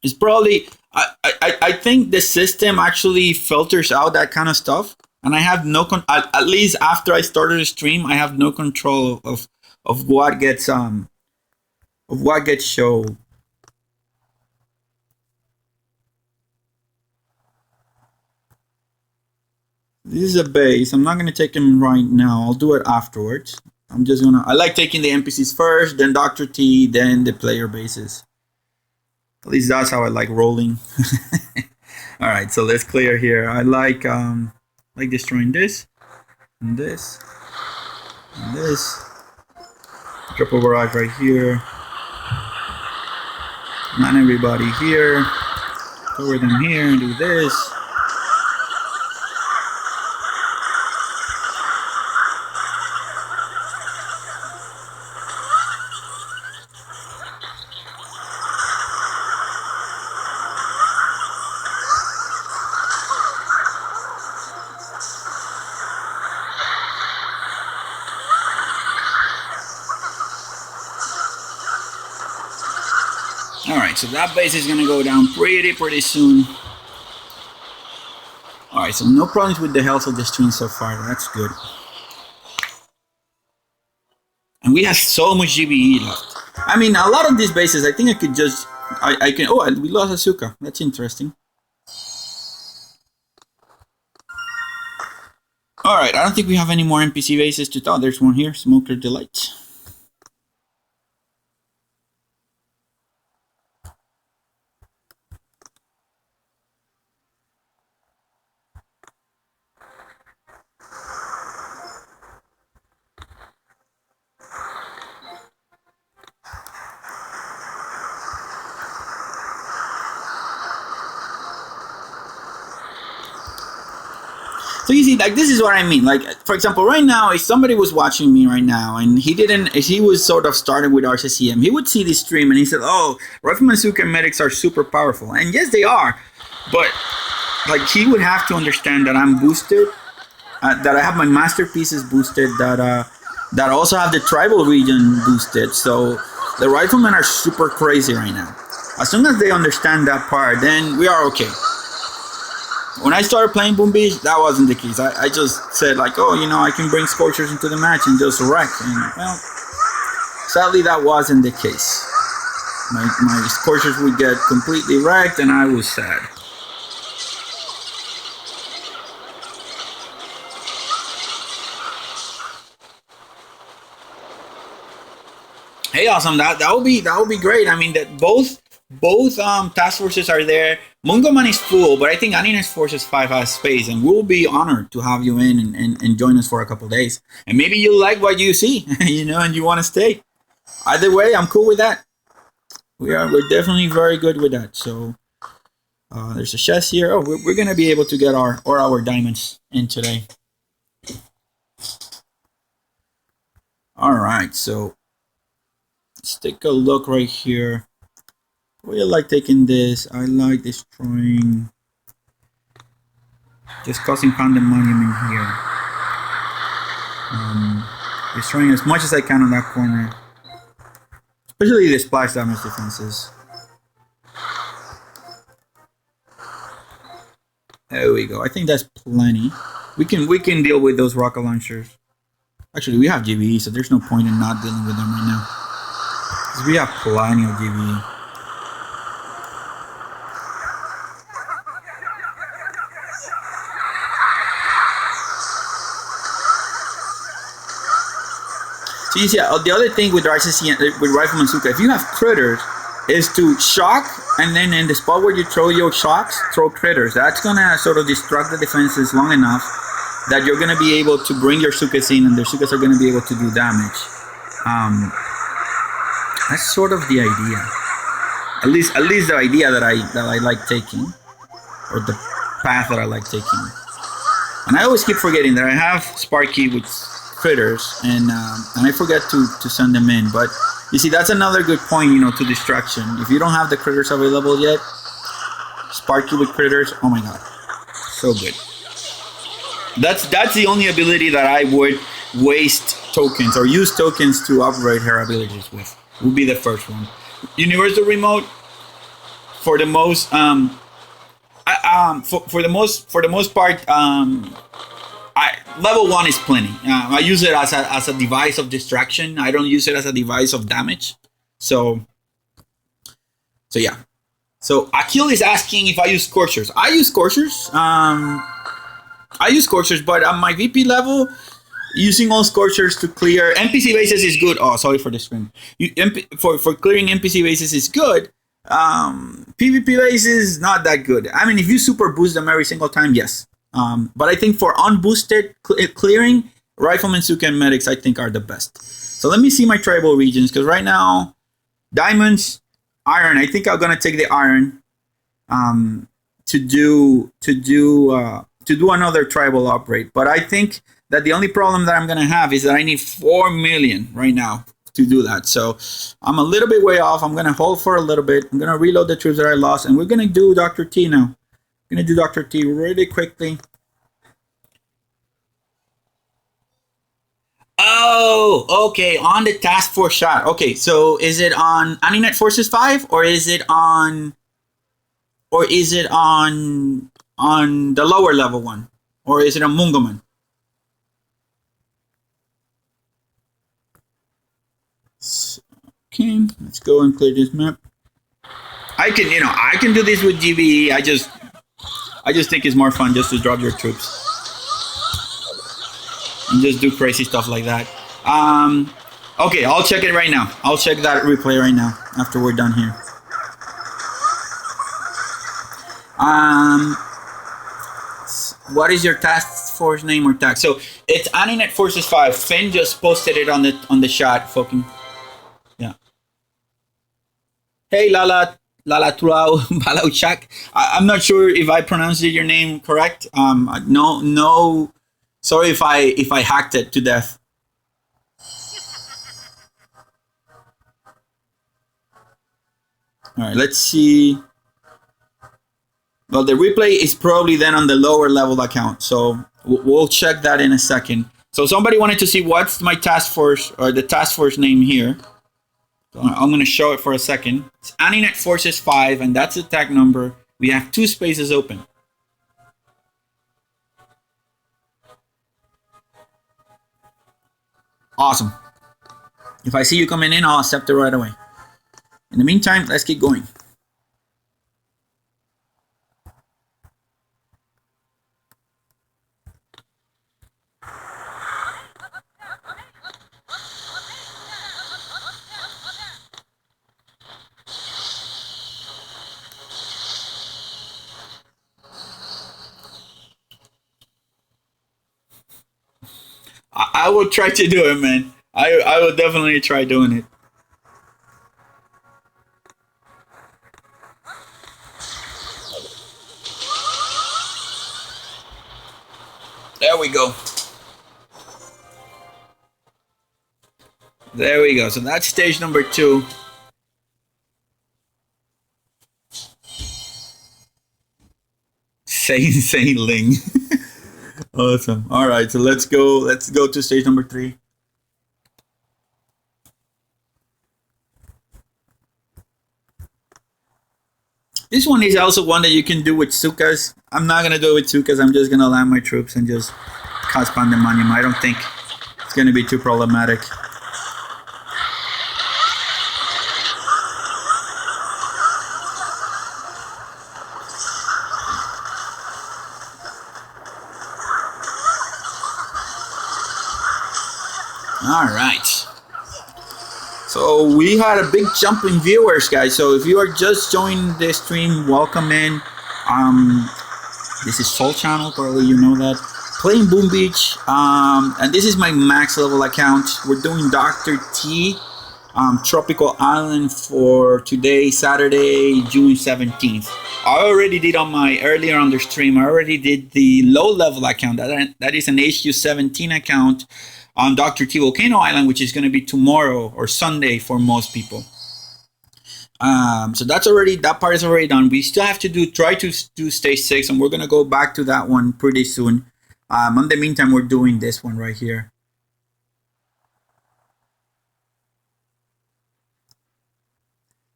It's probably I think the system actually filters out that kind of stuff, and I have no at least after I started the stream, I have no control of what gets shown. This is a base. I'm not gonna take him right now. I'll do it afterwards. I like taking the NPCs first, then Dr. T, then the player bases. At least that's how I like rolling. All right, so let's clear here. I like destroying this and this and this. Triple barrage right here. Not everybody here. Cover them here and do this. Alright, so that base is gonna go down pretty soon. Alright, so no problems with the health of the stream so far. That's good. And we have so much GBE left. I mean, a lot of these bases, I think I could just... I can... Oh, we lost a Zooka. That's interesting. Alright, I don't think we have any more NPC bases to... Oh, there's one here. Smoker Delight. So you see, like, this is what I mean. Like, for example, right now, if somebody was watching me right now and he was sort of starting with RCCM, he would see this stream and he said, oh, Rifleman, Zooka, and medics are super powerful. And yes, they are. But, like, he would have to understand that I'm boosted, that I have my masterpieces boosted, that also have the tribal region boosted. So the Riflemen are super crazy right now. As soon as they understand that part, then we are okay. When I started playing Boom Beach, that wasn't the case. I just said, like, oh, you know, I can bring Scorchers into the match and just wreck. And, well, sadly, that wasn't the case. My Scorchers would get completely wrecked, and I was sad. Hey, awesome! That would be great. I mean, that both task forces are there. Mungoman is full, but I think Anina's Forces 5 has space, and we'll be honored to have you in and join us for a couple days. And maybe you like what you see, you know, and you want to stay. Either way, I'm cool with that. We're definitely very good with that. So there's a chest here. Oh, we're gonna be able to get our diamonds in today. All right, so let's take a look right here. I like taking this. I like destroying, just causing pandemonium in here. Destroying as much as I can on that corner, especially the splash damage defenses. There we go. I think that's plenty. We can deal with those rocket launchers. Actually, we have GBE, so there's no point in not dealing with them right now, because we have plenty of GBE. So you see, the other thing with Rifleman Zooka, if you have critters, is to shock, and then in the spot where you throw your shocks, throw critters. That's gonna sort of distract the defenses long enough that you're gonna be able to bring your Zookas in, and the Zookas are gonna be able to do damage. That's sort of the idea. At least the idea that I like taking, or the path that I like taking. And I always keep forgetting that I have Sparky with critters, and I forget to send them in. But you see, that's another good point, you know, to distraction. If you don't have the critters available yet, Sparky with critters, oh my god, so good. That's the only ability that I would waste tokens or use tokens to upgrade her abilities with. Would be the first one. Universal remote, for the most for the most part, level 1 is plenty. I use it as a device of distraction. I don't use it as a device of damage. So yeah. So Akil is asking if I use Scorchers. I use Scorchers. But on my VP level, using all Scorchers to clear NPC bases is good. Oh, sorry for the screen. For clearing NPC bases is good. PvP bases not that good. I mean, if you super boost them every single time, yes. But I think for unboosted clearing, Rifleman, Zooka, and Medics, I think are the best. So let me see my tribal regions, because right now, diamonds, iron. I think I'm gonna take the iron to do another tribal upgrade. But I think that the only problem that I'm gonna have is that I need 4 million right now to do that. So I'm a little bit way off. I'm gonna hold for a little bit. I'm gonna reload the troops that I lost, and we're gonna do Dr. T now. I'm gonna do Dr. T really quickly. Oh, okay. On the task force shot. Okay, so is it on Antinet Forces 5 or is it on the lower level one? Or is it on Mungoman? Okay, let's go and clear this map. I can do this with GBE. I just think it's more fun just to drop your troops and just do crazy stuff like that. Okay, I'll check it right now. I'll check that replay right now after we're done here. What is your task force name or tag? So it's Antinet Forces 5. Finn just posted it on the chat. Fucking yeah. Hey Lala Tulao Balauchak. I'm not sure if I pronounced your name correct. No. Sorry if I hacked it to death. All right, let's see. Well, the replay is probably then on the lower level account, so we'll check that in a second. So somebody wanted to see what's my task force or the task force name here. So I'm going to show it for a second. It's Antinet Forces 5, and that's the tag number. We have 2 spaces open. Awesome. If I see you coming in, I'll accept it right away. In the meantime, let's keep going. I will try to do it, man. I will definitely try doing it. There we go. There we go. So that's stage number 2. Saint Ling. Awesome. All right, so let's go to stage number 3. This one is also one that you can do with Zookas. I'm not gonna do it with Zookas. I'm just gonna land my troops and just cast Pandemonium. I don't think it's gonna be too problematic. All right. So we had a big jump in viewers, guys. So if you are just joining the stream, welcome in. This is Soul Channel, probably you know that. Playing Boom Beach, and this is my max level account. We're doing Dr. T, Tropical Island for today, Saturday, June 17th. I already did earlier on the stream, I already did the low level account. That is an HQ 17 account on Dr. T Volcano Island, which is going to be tomorrow or Sunday for most people. So that part is already done. We still have to try to do stage 6, and we're going to go back to that one pretty soon. In the meantime, we're doing this one right here.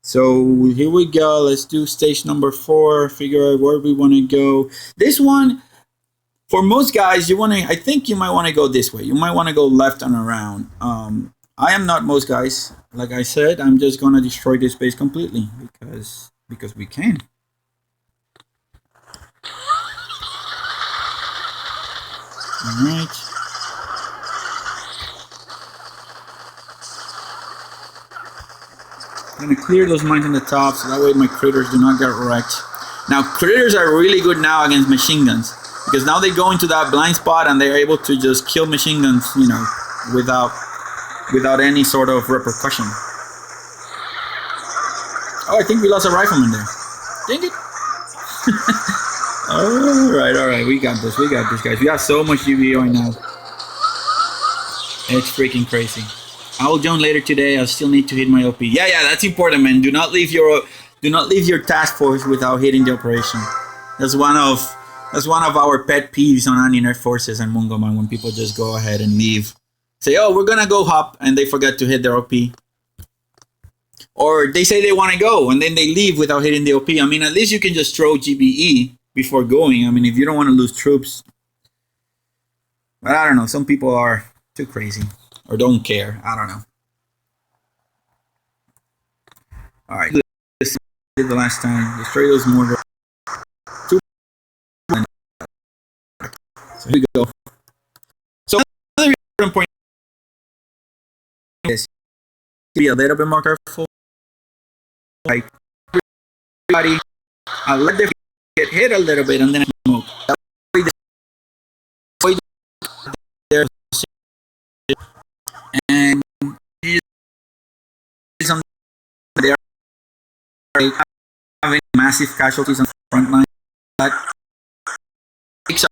So here we go. Let's do stage number 4. Figure out where we want to go. This one, for most guys, I think you might want to go this way. You might want to go left and around. I am not most guys. Like I said, I'm just gonna destroy this base completely because we can. All right. I'm gonna clear those mines on the top so that way my critters do not get wrecked. Now critters are really good now against machine guns because now they go into that blind spot and they're able to just kill machine guns, you know, without any sort of repercussion. Oh, I think we lost a rifleman there. Dang it. Alright, we got this, guys. We have so much GBE right now. It's freaking crazy. I'll join later today. I still need to hit my OP. Yeah, that's important, man. Do not leave your task force without hitting the operation. That's one of our pet peeves on anti-nerf forces and Mungoman when people just go ahead and leave. Say, oh, we're gonna go hop, and they forget to hit their OP. Or they say they want to go, and then they leave without hitting the OP. I mean, at least you can just throw GBE before going. I mean, if you don't want to lose troops. But I don't know. Some people are too crazy or don't care. I don't know. All right. This did the last time. Destroy those mortars. So here we go. So another important point is be a little bit more careful. Like everybody, let them get hit a little bit and then smoke. And they are having massive casualties on the front line. That takes up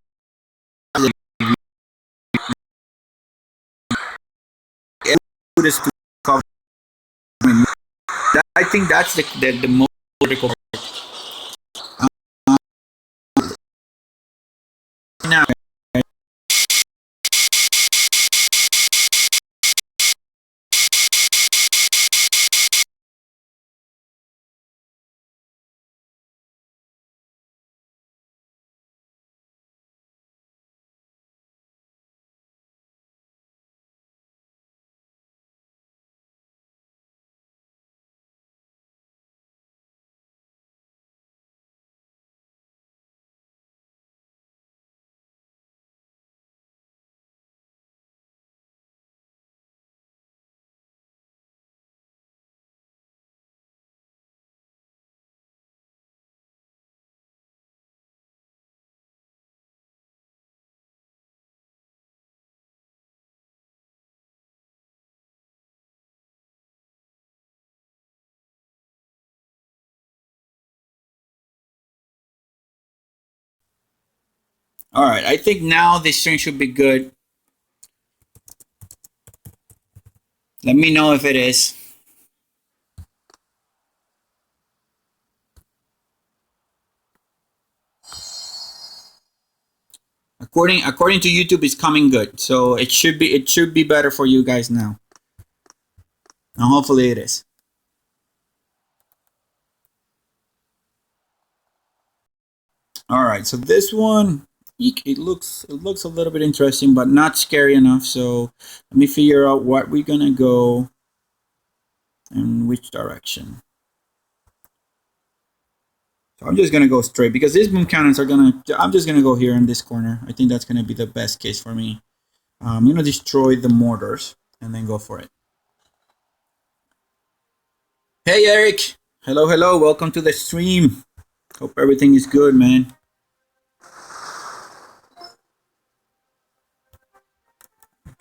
to cover. I think that's the most critical part. Now, all right, I think now this string should be good. Let me know if it is. According to YouTube, it's coming good, so it should be better for you guys now. And hopefully it is. All right, so this one it looks a little bit interesting, but not scary enough. So let me figure out what we're gonna go and which direction. So I'm just gonna go straight because these boom cannons are gonna. I'm just gonna go here in this corner. I think that's gonna be the best case for me. I'm gonna destroy the mortars and then go for it. Hey Eric, hello, welcome to the stream. Hope everything is good, man.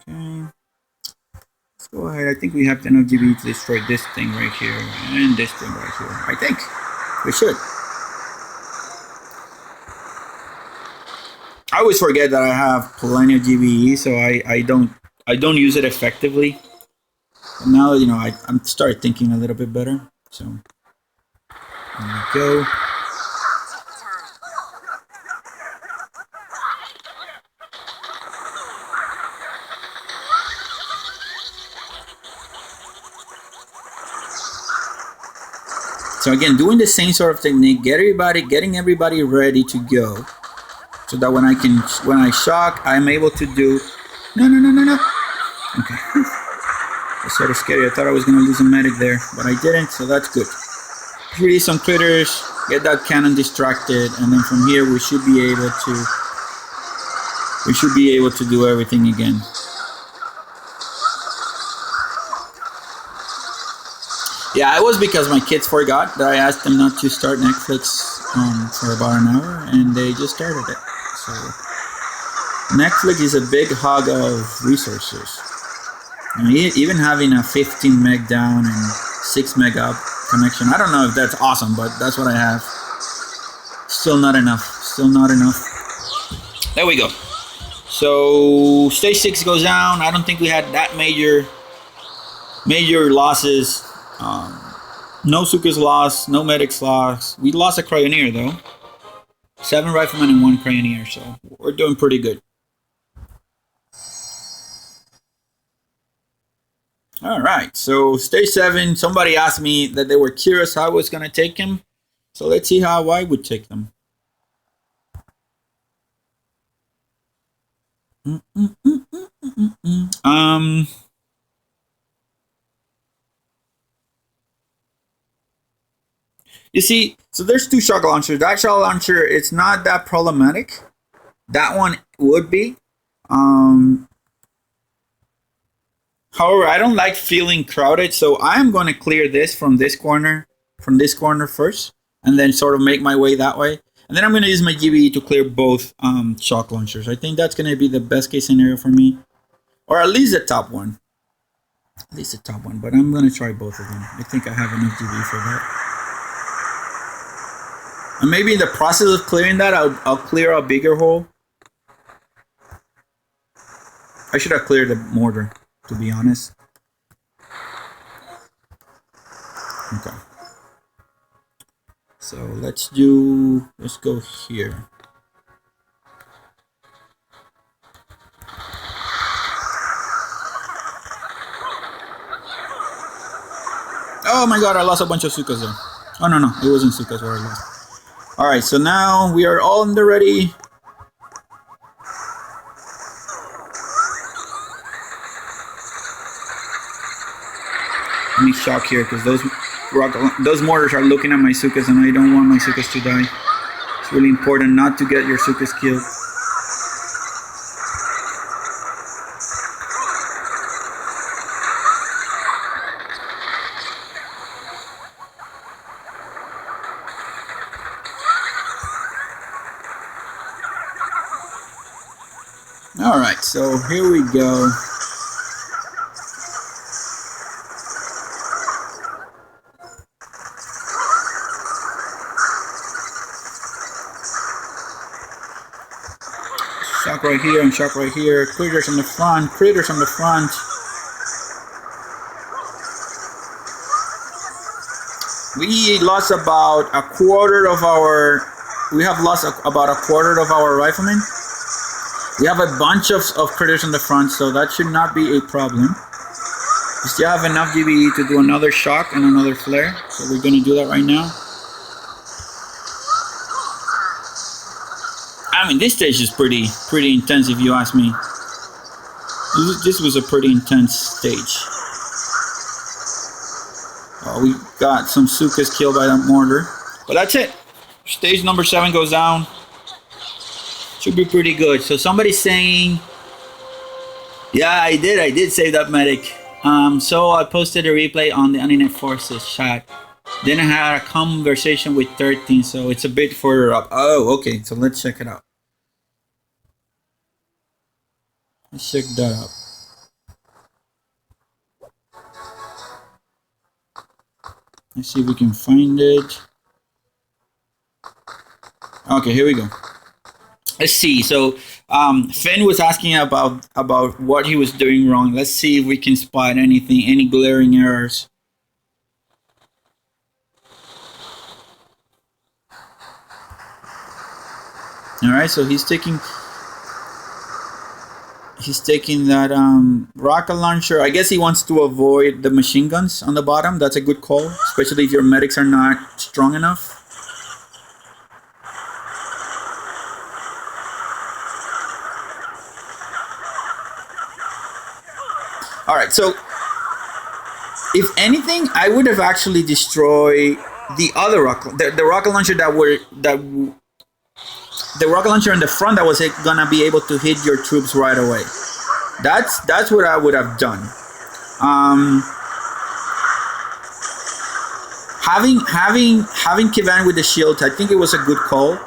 Okay, let's go ahead. I think we have enough GBE to destroy this thing right here and this thing right here. I think we should. I always forget that I have plenty of GBE, so I don't use it effectively. But now you know I'm start thinking a little bit better. So there we go. So again, doing the same sort of technique, getting everybody ready to go, so that when I shock, I'm able to do. No. Okay. It's sort of scary. I thought I was gonna lose a medic there, but I didn't, so that's good. Release some critters, get that cannon distracted, and then from here we should be able to do everything again. Yeah, it was because my kids forgot that I asked them not to start Netflix for about an hour, and they just started it. So Netflix is a big hog of resources. I mean, even having a 15 meg down and 6 meg up connection, I don't know if that's awesome, but that's what I have. Still not enough. There we go. So stage 6 goes down. I don't think we had that major losses. No Zookas lost, no medics lost. We lost a Cryoneer though. 7 Riflemen and 1 Cryoneer, so we're doing pretty good. Alright, so stage 7, somebody asked me that they were curious how I was going to take him. So let's see how I would take them. You see, so there's 2 shock launchers. That shock launcher, it's not that problematic. That one would be. However, I don't like feeling crowded, so I'm going to clear this from this corner first, and then sort of make my way that way. And then I'm going to use my GBE to clear both shock launchers. I think that's going to be the best case scenario for me, or at least the top one. But I'm going to try both of them. I think I have enough GBE for that. And maybe in the process of clearing that, I'll clear a bigger hole. I should have cleared the mortar, to be honest. Okay. So let's go here. Oh my god, I lost a bunch of Zookas there. Oh no, it wasn't Zookas where I lost. Alright, so now we are all in the ready. Let me shock here because those mortars are looking at my Zookas and I don't want my Zookas to die. It's really important not to get your Zookas killed. Alright, so here we go. Shock right here and shock right here. Critters on the front, critters on the front. We lost about a quarter of our... We have lost about a quarter of our riflemen. We have a bunch of critters on the front, so that should not be a problem. We still have enough GBE to do another shock and another flare, so we're going to do that right now. I mean, this stage is pretty intense if you ask me. This was a pretty intense stage. We got some Zookas killed by that mortar. But that's it. Stage number 7 goes down. Should be pretty good. So somebody's saying, yeah, I did save that medic. So I posted a replay on the Unit Forces chat. Then I had a conversation with 13, so it's a bit further up. Oh, okay. So let's check it out. Let's check that out. Let's see if we can find it. Okay, here we go. Let's see. So Finn was asking about what he was doing wrong. Let's see if we can spot anything, any glaring errors. All right, so he's He's taking that rocket launcher. I guess he wants to avoid the machine guns on the bottom. That's a good call, especially if your medics are not strong enough. All right, so if anything, I would have actually destroyed the other the rocket launcher the rocket launcher in the front that was gonna be able to hit your troops right away. That's what I would have done. Having Kivan with the shield, I think it was a good call.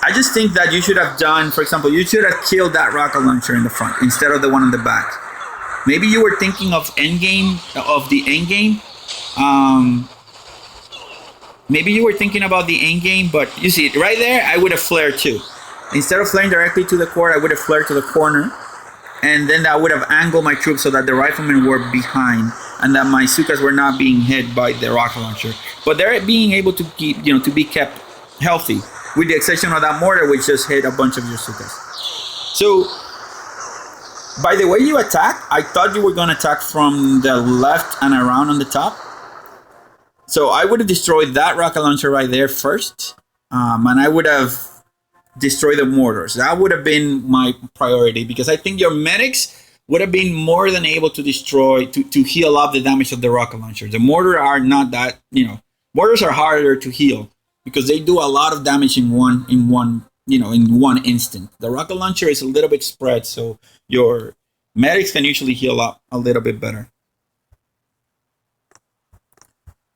I just think that you should have done, for example, you should have killed that rocket launcher in the front instead of the one in the back. Maybe you were thinking of the end game. Maybe you were thinking about the end game, but you see it right there. I would have flared too. Instead of flaring directly to the core, I would have flared to the corner, and then that would have angled my troops so that the riflemen were behind and that my Zookas were not being hit by the rocket launcher. But they're being able to keep, to be kept healthy, with the exception of that mortar, which just hit a bunch of your Zookas. So, by the way you attack, I thought you were going to attack from the left and around on the top. So I would have destroyed that rocket launcher right there first, and I would have destroyed the mortars. That would have been my priority, because I think your medics would have been more than able to destroy, to heal up the damage of the rocket launcher. The mortar are not that, mortars are harder to heal because they do a lot of damage in one instant. The rocket launcher is a little bit spread, so your medics can usually heal up a little bit better.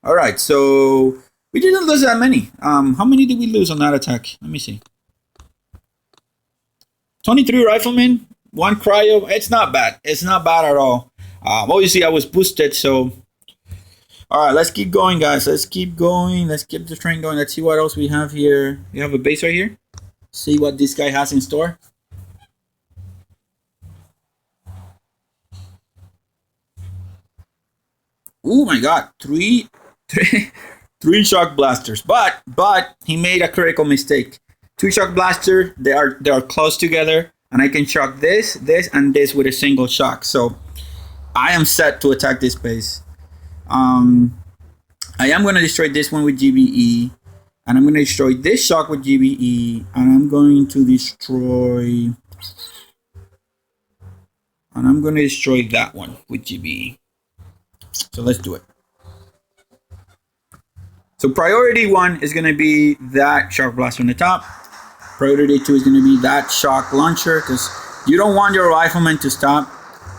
All right, so we didn't lose that many. How many did we lose on that attack? Let me see. 23 riflemen, 1 cryo. It's not bad. It's not bad at all. Obviously, I was boosted, so... All right, let's keep going, guys. Let's keep going. Let's keep the train going. Let's see what else we have here. We have a base right here. See what this guy has in store. Oh my God, three shock blasters, but he made a critical mistake. 2 shock blaster, they are close together, and I can shock this, and this with a single shock. So I am set to attack this base. I am going to destroy this one with GBE, and I'm going to destroy this shock with GBE, and I'm going to destroy that one with GBE. So let's do it. So priority 1 is going to be that shock blaster on the top. Priority 2 is going to be that shock launcher, because you don't want your riflemen to stop.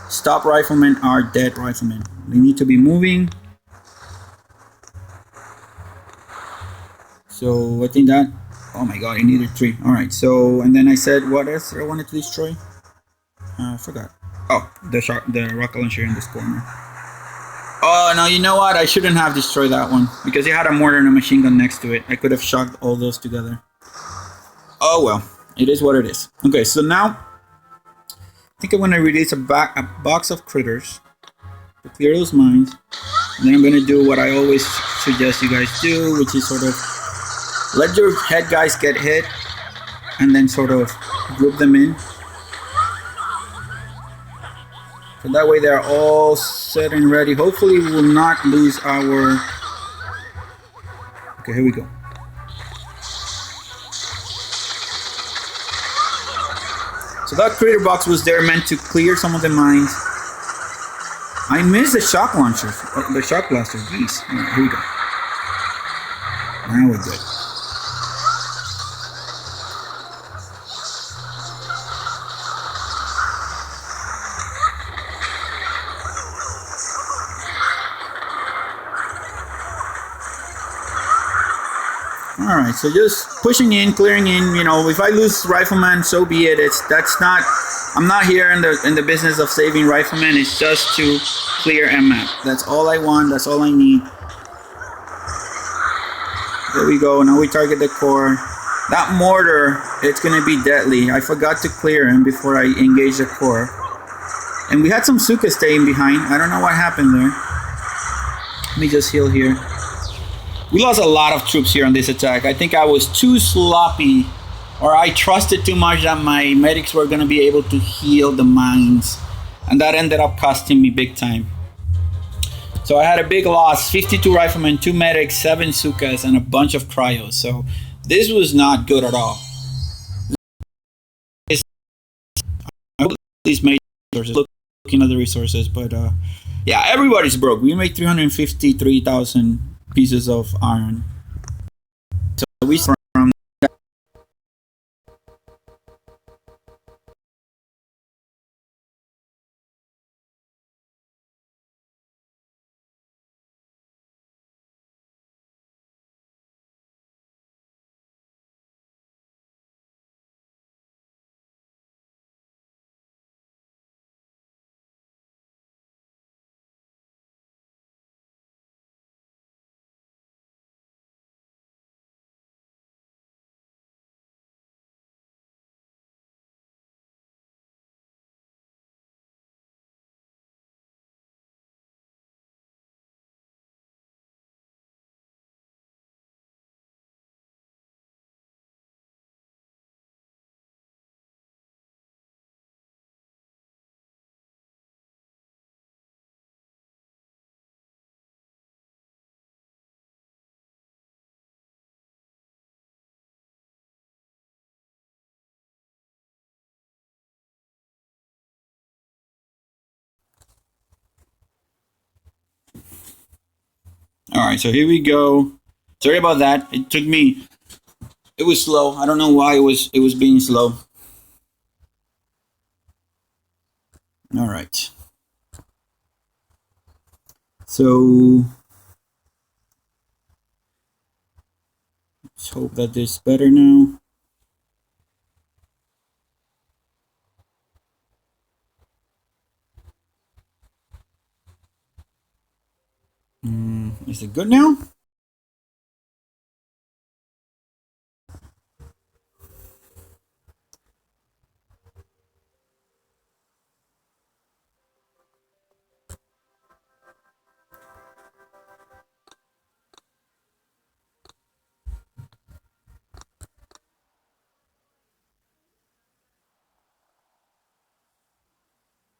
Stop riflemen are dead riflemen. They need to be moving. So I think that, oh my God, I needed 3. All right, so, and then I said, what else I wanted to destroy? I forgot. Oh, the rocket launcher in this corner. Oh, no, you know what? I shouldn't have destroyed that one, because it had a mortar and a machine gun next to it. I could have shocked all those together. Oh, well. It is what it is. Okay, so now, I think I'm going to release a box of critters to clear those mines. And then I'm going to do what I always suggest you guys do, which is sort of let your head guys get hit, and then sort of group them in. So that way they're all set and ready. Hopefully we will not lose our... Okay, here we go. So that critter box was there meant to clear some of the mines. I missed the shock launchers, the shock blaster. Jeez. All right, here we go. Now we're good. Alright, so just pushing in, clearing in, if I lose Rifleman, so be it. I'm not here in the business of saving Rifleman. It's just to clear map. That's all I want, that's all I need. There we go, now we target the core. That mortar, it's gonna be deadly. I forgot to clear him before I engage the core. And we had some Zooka staying behind. I don't know what happened there. Let me just heal here. We lost a lot of troops here on this attack. I think I was too sloppy, or I trusted too much that my medics were going to be able to heal the mines, and that ended up costing me big time. So I had a big loss: 52 riflemen, 2 medics, 7 Zookas, and a bunch of cryos. So this was not good at all. These made looking at the resources, but yeah, everybody's broke. We made 353,000 pieces of iron. So we from all right, so here we go. Sorry about that. It took me. It was slow. I don't know why it was being slow. All right. So let's hope that this is better now. Is it good now?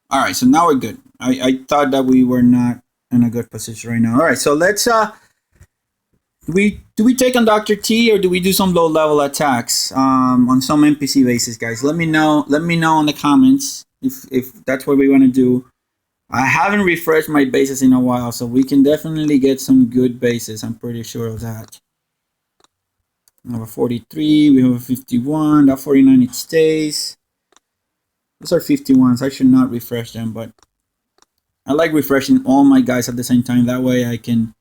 All right, so now we're good. I thought that we were not in a good position right now. All right, so let's do we take on Dr. T, or do we do some low level attacks on some NPC bases, guys? Let me know. Let me know in the comments if that's what we want to do. I haven't refreshed my bases in a while, so we can definitely get some good bases. I'm pretty sure of that. We have a 43. We have a 51. That 49 it stays. Those are 51s. I should not refresh them, but I like refreshing all my guys at the same time. That way I can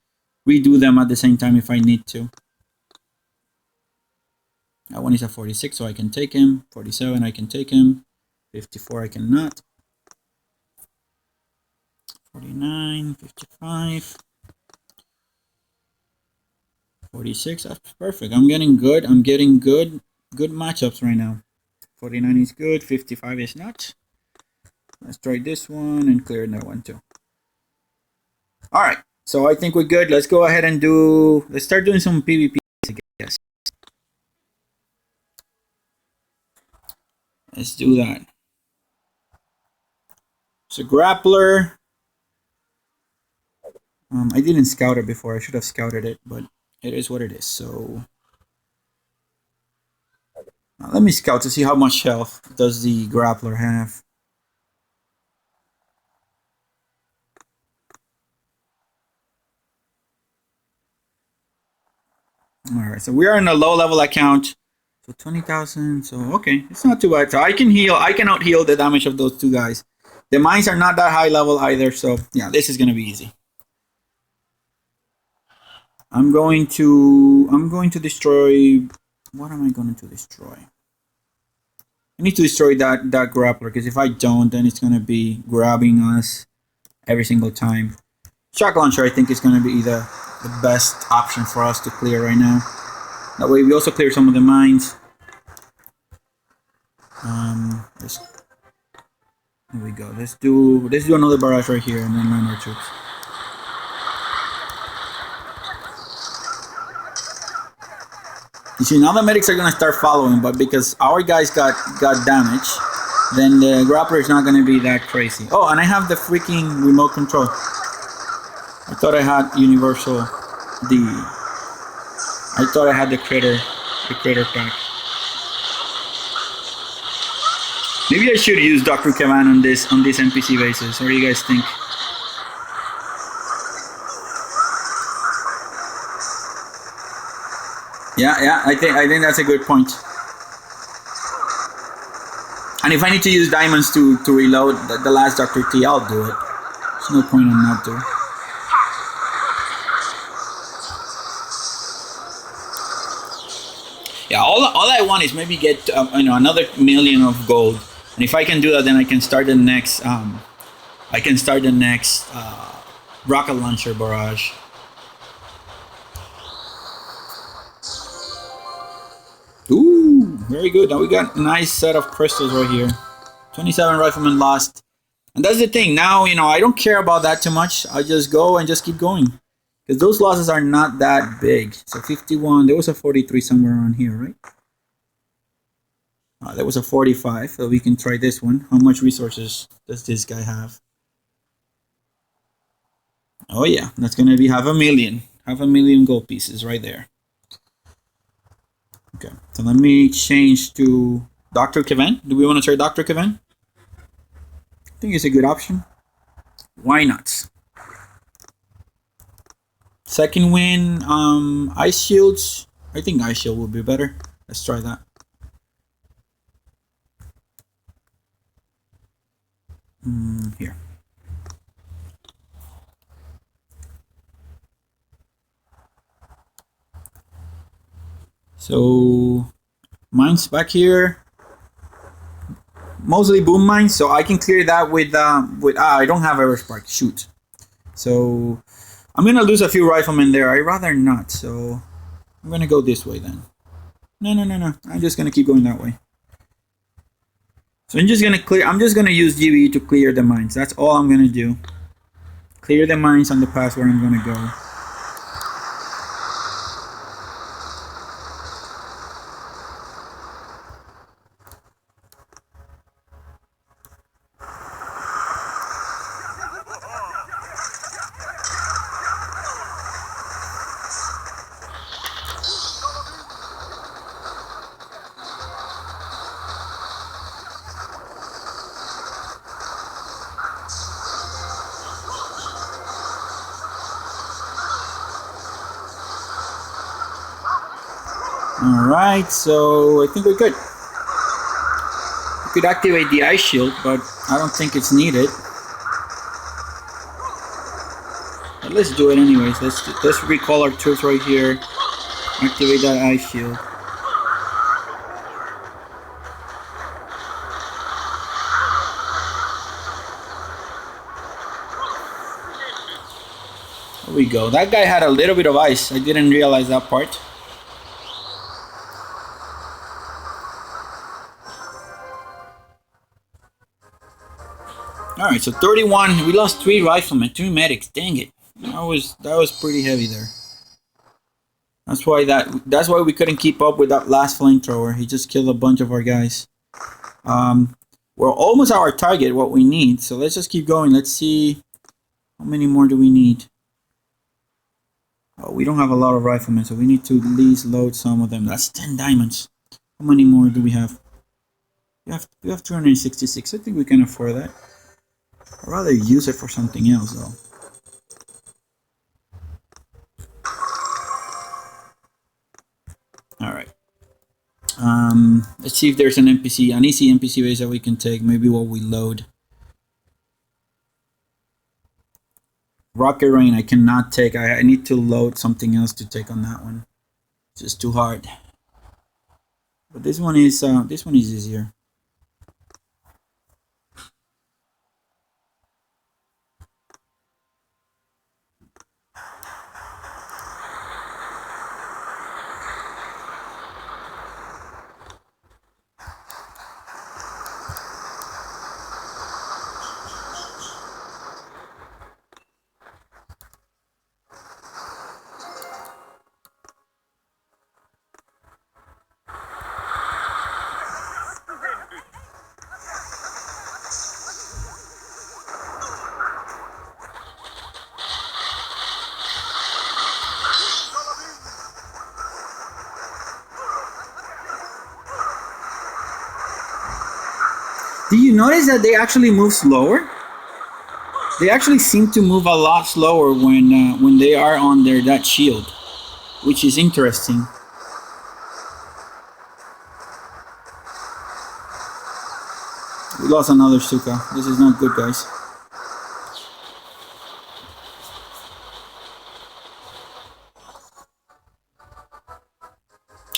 redo them at the same time if I need to. That one is a 46, so I can take him. 47, I can take him. 54, I cannot. 49, 55. 46, that's perfect. I'm getting good. I'm getting good matchups right now. 49 is good. 55 is not. Let's try this one and clear that one too. All right, so I think we're good. Let's go ahead and let's start doing some PvP, I guess. Let's do that. So grappler. I didn't scout it before. I should have scouted it, but it is what it is. So let me scout to see how much health does the grappler have. All right, so we are in a low level account. So 20,000. So okay, it's not too bad. So I can heal. I can out heal the damage of those two guys. The mines are not that high level either. So yeah, this is gonna be easy. I'm going to destroy. What am I going to destroy? I need to destroy that grappler, because if I don't, then it's gonna be grabbing us every single time. Shock launcher, I think, is gonna be the best option for us to clear right now. That way we also clear some of the mines. Here we go. Let's do another barrage right here and then land our troops. You see, now the medics are gonna start following, but because our guys got damaged, then the grappler is not gonna be that crazy. Oh, and I have the freaking remote control. I thought I had universal I thought I had the critter pack. Maybe I should use Dr. Kevan on this NPC basis. What do you guys think? Yeah, I think that's a good point. And if I need to use diamonds to reload the last Dr. T, I'll do it. There's no point in not to. Yeah, all I want is maybe get another million of gold, and if I can do that, then I can start the next rocket launcher barrage. Ooh, very good. Now we got a nice set of crystals right here. 27 riflemen lost, and that's the thing. Now I don't care about that too much. I just go and just keep going. Because those losses are not that big. So 51, there was a 43 somewhere around here, right? There was a 45, so we can try this one. How much resources does this guy have? Oh yeah, that's going to be 500,000. 500,000 gold pieces right there. Okay, so let me change to Dr. Kevan. Do we want to try Dr. Kevan? I think it's a good option. Why not? Second win, ice shields. I think ice shield would be better. Let's try that. Here. So mines back here. Mostly boom mines, so I can clear that with I don't have Everspark. Shoot. So I'm gonna lose a few riflemen there. I'd rather not, so I'm gonna go this way then. No. I'm just gonna keep going that way. So I'm just gonna use GBE to clear the mines. That's all I'm gonna do. Clear the mines on the path where I'm gonna go. Alright, so I think we're good. We could activate the ice shield, but I don't think it's needed. But let's do it anyways. Let's recall our troops right here. Activate that ice shield. There we go. That guy had a little bit of ice. I didn't realize that part. Alright, so 31. We lost 3 riflemen, 2 medics. Dang it. That was pretty heavy there. That's why we couldn't keep up with that last flamethrower. He just killed a bunch of our guys. We're almost at our target, what we need. So let's just keep going. Let's see how many more do we need. Oh, we don't have a lot of riflemen, so we need to at least load some of them. That's 10 diamonds. How many more do we have? We have 266. I think we can afford that. I'd rather use it for something else, though. Alright. Let's see if there's an easy NPC base that we can take. Maybe what we load. Rocket Rain I cannot take. I need to load something else to take on that one. It's just too hard. But this one is easier. Do you notice that they actually move slower? They actually seem to move a lot slower when they are on that shield, which is interesting. We lost another Zooka. This is not good, guys.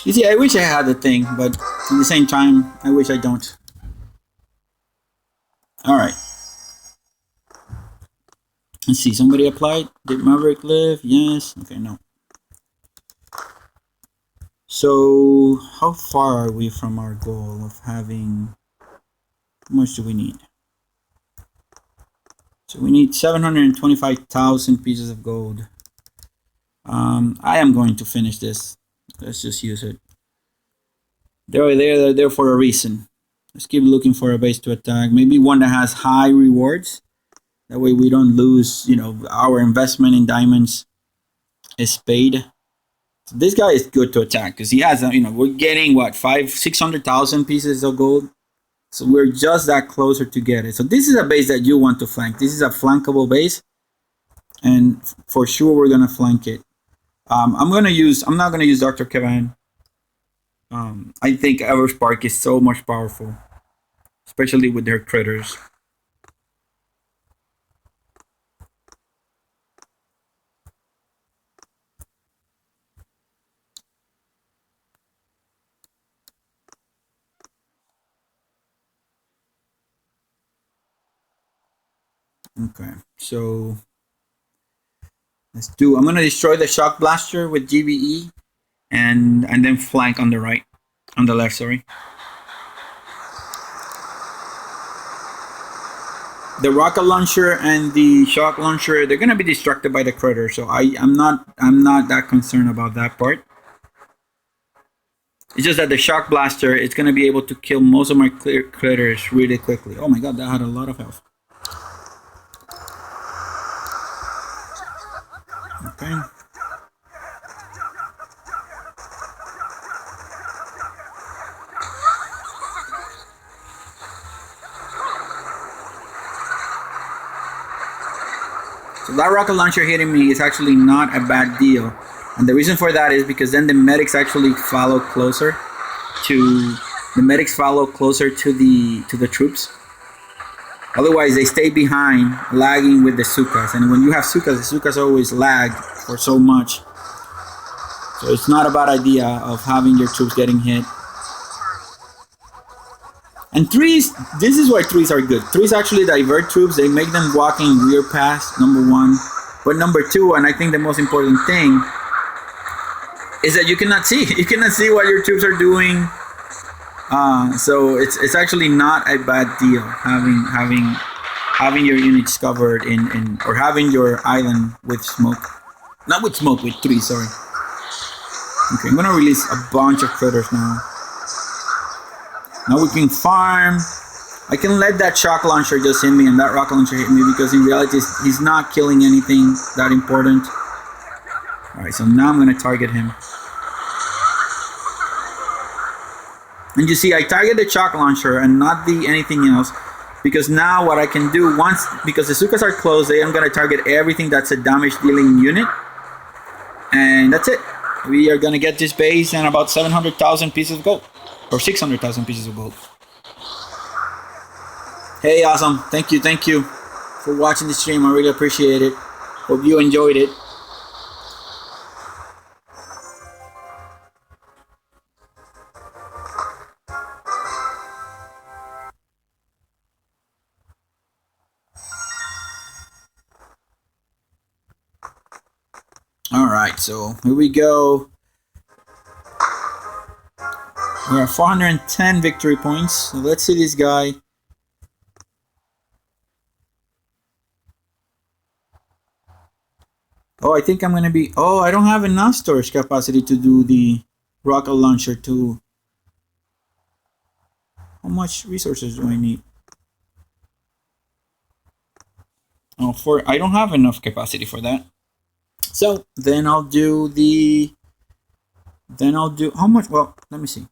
You see, I wish I had the thing, but at the same time, I wish I don't. All right. Let's see. Somebody applied. Did Maverick live? Yes. Okay, no. So, how far are we from our goal of having... How much do we need? So we need 725,000 pieces of gold. I am going to finish this. Let's just use it. They're there for a reason. Let's keep looking for a base to attack. Maybe one that has high rewards. That way we don't lose, our investment in diamonds is paid. So this guy is good to attack because he has, we're getting what, 600,000 pieces of gold. So we're just that closer to get it. So this is a base that you want to flank. This is a flankable base, and for sure we're gonna flank it. I'm not gonna use Dr. Kevin. I think Everspark is so much powerful, especially with their critters. Okay, so let's do. I'm gonna destroy the shock blaster with GBE, and then flank on the left. Sorry. The rocket launcher and the shock launcher, they're gonna be distracted by the critter, so I'm not that concerned about that part. It's just that the shock blaster, it's gonna be able to kill most of my critters really quickly. Oh my god, that had a lot of health. Okay. So that rocket launcher hitting me is actually not a bad deal. And the reason for that is because then the medics actually follow closer to the troops. Otherwise, they stay behind, lagging with the Zookas. And when you have Zookas, the Zookas always lag for so much. So it's not a bad idea of having your troops getting hit. And threes, this is why threes are good. Threes actually divert troops. They make them walk in rear pass, number one. But number two, and I think the most important thing, is that you cannot see. You cannot see what your troops are doing. So it's actually not a bad deal having your units covered in or having your island with smoke. Not with smoke, with three, sorry. Okay, I'm gonna release a bunch of critters now. Now we can farm. I can let that shock launcher just hit me and that rocket launcher hit me because in reality he's not killing anything that important. Alright, so now I'm gonna target him. And you see, I target the shock launcher and not the anything else, because now what I can do because the Zookas are close, I'm gonna target everything that's a damage dealing unit, and that's it. We are gonna get this base and about 700,000 pieces of gold, or 600,000 pieces of gold. Hey, awesome! Thank you for watching the stream. I really appreciate it. Hope you enjoyed it. Alright, so here we go. We're at 410 victory points. So let's see this guy. Oh, I think I'm going to be... Oh, I don't have enough storage capacity to do the rocket launcher too. How much resources do I need? Oh, I don't have enough capacity for that. So then I'll do how much? Well, let me see.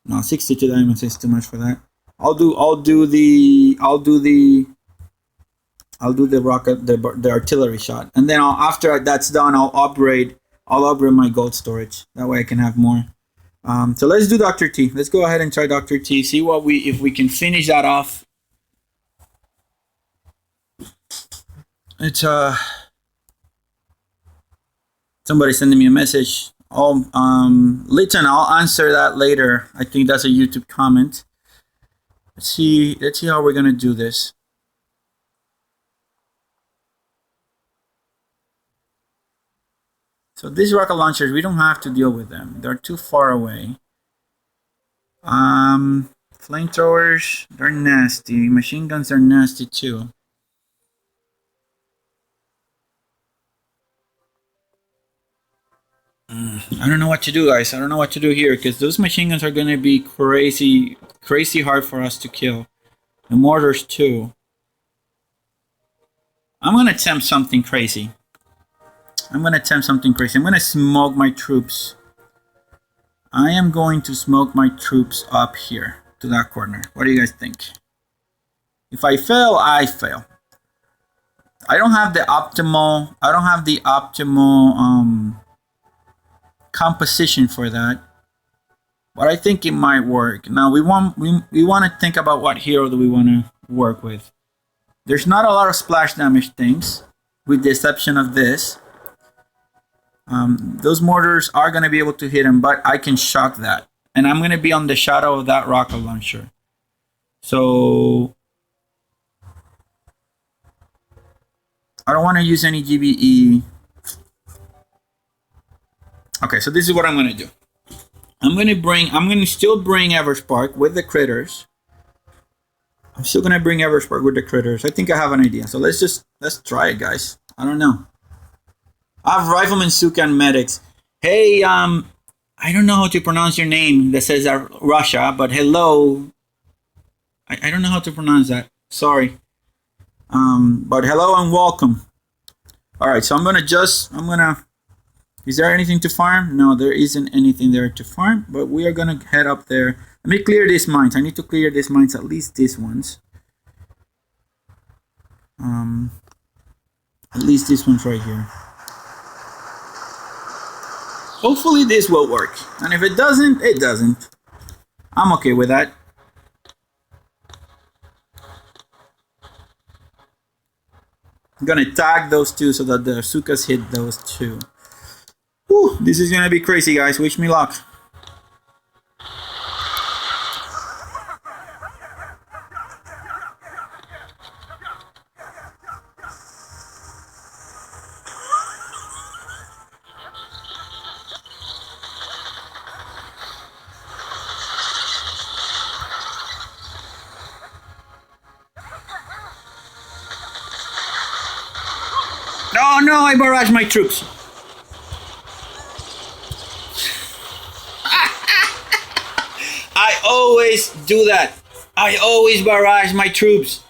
No, 62 diamonds is too much for that. I'll do the rocket, the artillery shot, and then after that's done, I'll upgrade my gold storage. That way I can have more. So let's do Dr. T. Let's go ahead and try Dr. T. See if we can finish that off. It's somebody sending me a message. Oh, Leighton, I'll answer that later. I think that's a YouTube comment. Let's see how we're gonna do this. So these rocket launchers, we don't have to deal with them. They're too far away. Flamethrowers, they're nasty. Machine guns are nasty too. I don't know what to do, guys. I don't know what to do here because those machine guns are gonna be crazy hard for us to kill. The mortars too. I'm gonna attempt something crazy. I'm gonna smoke my troops. I am going to smoke my troops up here to that corner. What do you guys think? If I fail, I fail. I don't have the optimal composition for that, but I think it might work. Now we want to think about what hero do we want to work with. There's not a lot of splash damage things, with the exception of this. Those mortars are going to be able to hit him, but I can shock that, and I'm going to be on the shadow of that rocket launcher. So I don't want to use any GBE. Okay, so this is what I'm going to do. I'm going to still bring Everspark with the critters. I think I have an idea. So let's try it, guys. I don't know. I have Rifleman, Zooka, and medics. Hey, I don't know how to pronounce your name. That says Russia, but hello. I don't know how to pronounce that. Sorry. But hello and welcome. All right, so is there anything to farm? No, there isn't anything there to farm, but we are gonna head up there. Let me clear these mines. I need to clear these mines, at least these ones. At least this one's right here. Hopefully this will work, and if it doesn't, it doesn't. I'm okay with that. I'm gonna tag those two so that the Zookas hit those two. Whew, this is gonna be crazy, guys. Wish me luck. Oh no, I barraged my troops. I always do that. I always barrage my troops.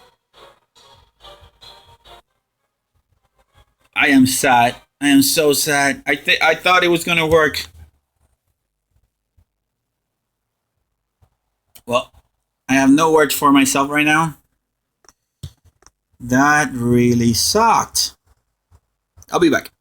I am sad. I am so sad. I thought it was gonna work. Well, I have no words for myself right now. That really sucked. I'll be back.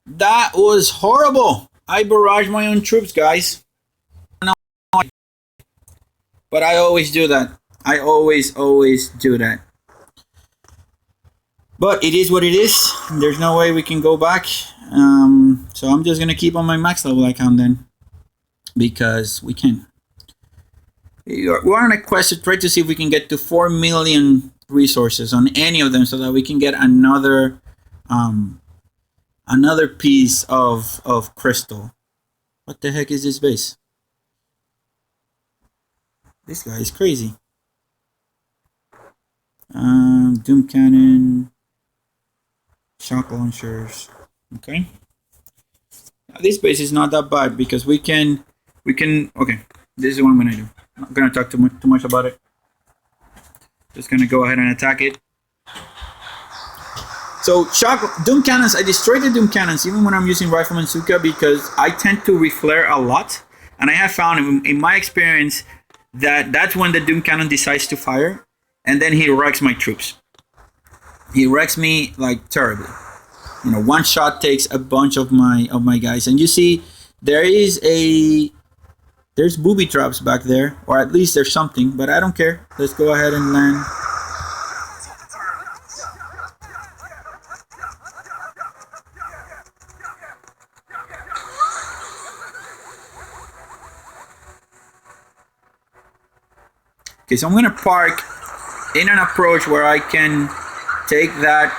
That was horrible. I barraged my own troops, guys. But I always do that. I always do that. But it is what it is. There's no way we can go back. So I'm just going to keep on my max level account then. Because we can. We're on a quest to try to see if we can get to 4 million resources on any of them so that we can get another piece of crystal. What the heck is this base? This guy is crazy. Doom cannon. shock launchers. Okay. Now, this base is not that bad because we can. Okay, this is what I'm gonna do. I'm not gonna talk too much about it. Just gonna go ahead and attack it. So shock doom cannons. I destroyed the doom cannons even when I'm using Rifleman Zooka because I tend to reflare a lot, and I have found in my experience that that's when the doom cannon decides to fire, and then he wrecks my troops. He wrecks me like terribly. You know, one shot takes a bunch of my guys, and you see there's booby traps back there, or at least there's something, but I don't care. Let's go ahead and land. Okay, so I'm gonna park in an approach where I can take that.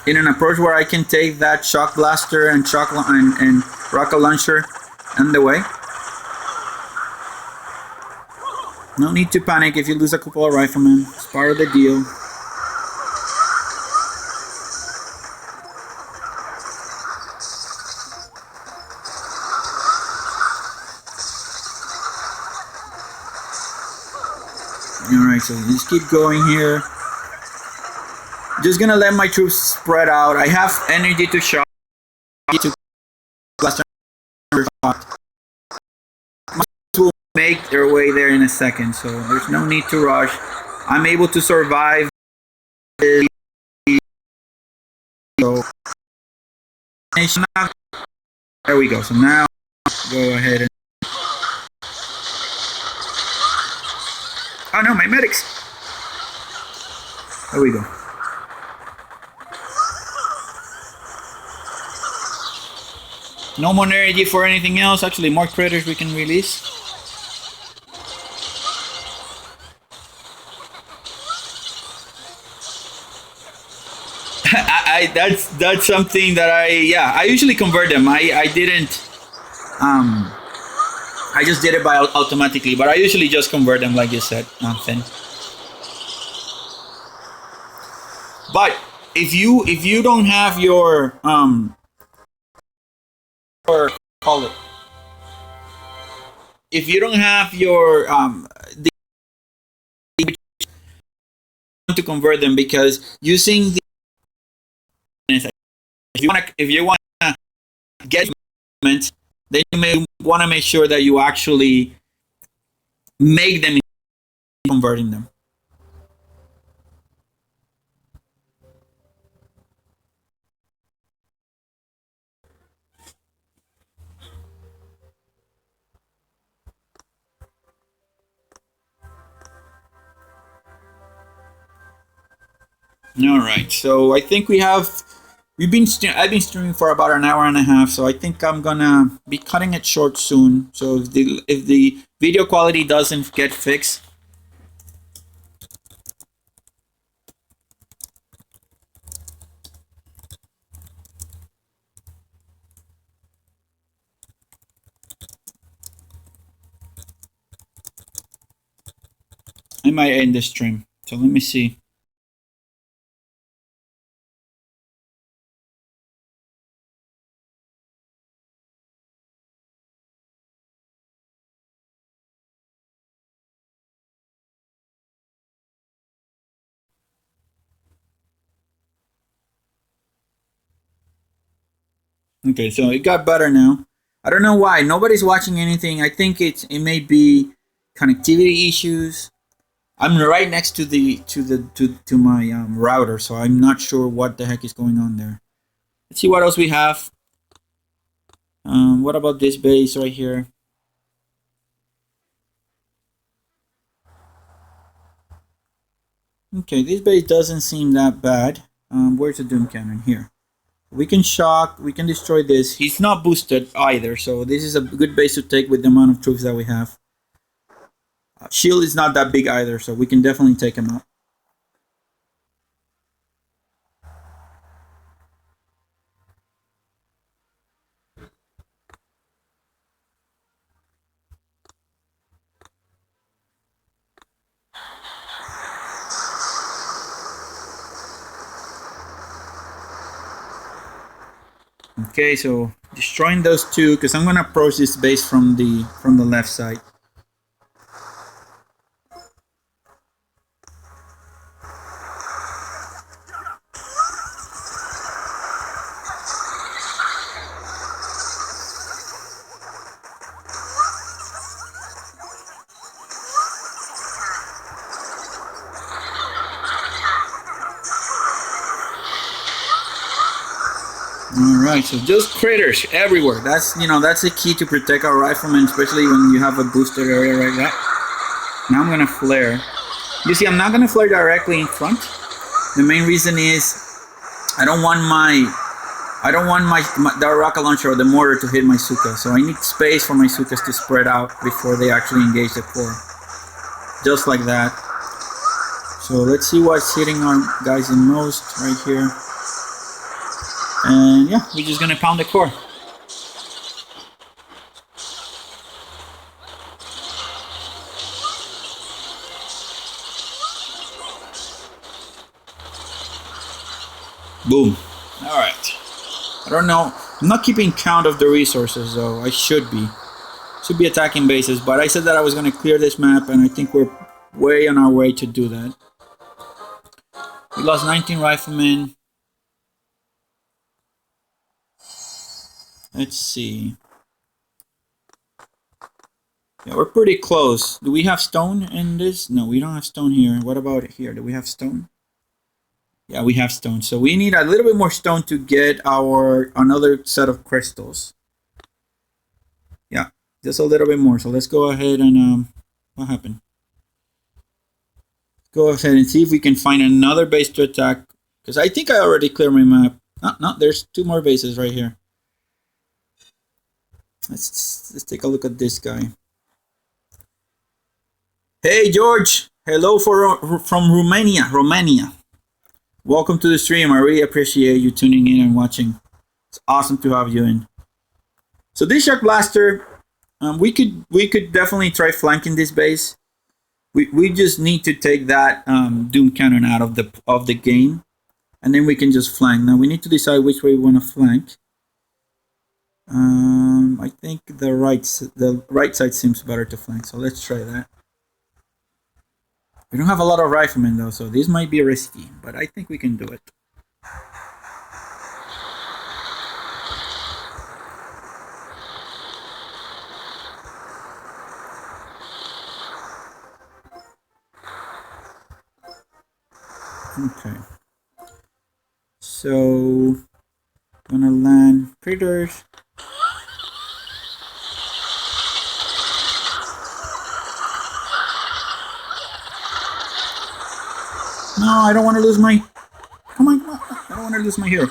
In an approach where I can take that shock blaster and and rocket launcher in the way. No need to panic if you lose a couple of riflemen. It's part of the deal. Alright, so just keep going here. Just gonna let my troops spread out. I have energy to shock, to blaster shot. Will make their way there in a second, so there's no need to rush. I'm able to survive. So there we go. So now go ahead and oh no, my medics. There we go. No more energy for anything else. Actually, more critters we can release. That's something that I usually convert them. I didn't I just did it by automatically, but I usually just convert them like you said, Finn. But if you don't have your or call it, if you don't have your to convert them, because using the if you want to get movement, then you may want to make sure that you actually make them converting them. All right, so I think I've been streaming for about an hour and a half, so I think I'm gonna be cutting it short soon. So if the video quality doesn't get fixed, I might end the stream. So let me see. Okay, so it got better now. I don't know why nobody's watching anything. I think it may be connectivity issues. I'm right next to my router, so I'm not sure what the heck is going on there. Let's see what else we have. What about this base right here? Okay, this base doesn't seem that bad. Where's the Doom Cannon? Here. We can shock, we can destroy this. He's not boosted either, so this is a good base to take with the amount of troops that we have. Shield is not that big either, so we can definitely take him out. Okay, so destroying those two because I'm gonna approach this base from the left side. Alright, so just critters everywhere. That's the key to protect our riflemen, especially when you have a boosted area like that. Now I'm gonna flare. You see, I'm not gonna flare directly in front. The main reason is I don't want the rocket launcher or the mortar to hit my Zooka. So I need space for my Zookas to spread out before they actually engage the core. Just like that. So let's see what's hitting our guys the most right here. And yeah, we're just gonna pound the core. Boom. Alright. I don't know. I'm not keeping count of the resources though. I should be. Should be attacking bases, but I said that I was gonna clear this map and I think we're way on our way to do that. We lost 19 riflemen. Let's see. Yeah, we're pretty close. Do we have stone in this? No, we don't have stone here. What about here? Do we have stone? Yeah, we have stone. So we need a little bit more stone to get another set of crystals. Yeah, just a little bit more. So let's go ahead and what happened? Go ahead and see if we can find another base to attack. Because I think I already cleared my map. No, there's two more bases right here. Let's take a look at this guy. Hey George, hello from Romania. Welcome to the stream. I really appreciate you tuning in and watching. It's awesome to have you in. So this shock blaster, we could definitely try flanking this base. We just need to take that doom cannon out of the game, and then we can just flank. Now we need to decide which way we want to flank. I think the right side seems better to flank, so let's try that. We don't have a lot of riflemen though, so this might be risky, but I think we can do it. Okay. So, I'm gonna land critters. No, I don't want to lose my... Come on, I don't want to lose my hero.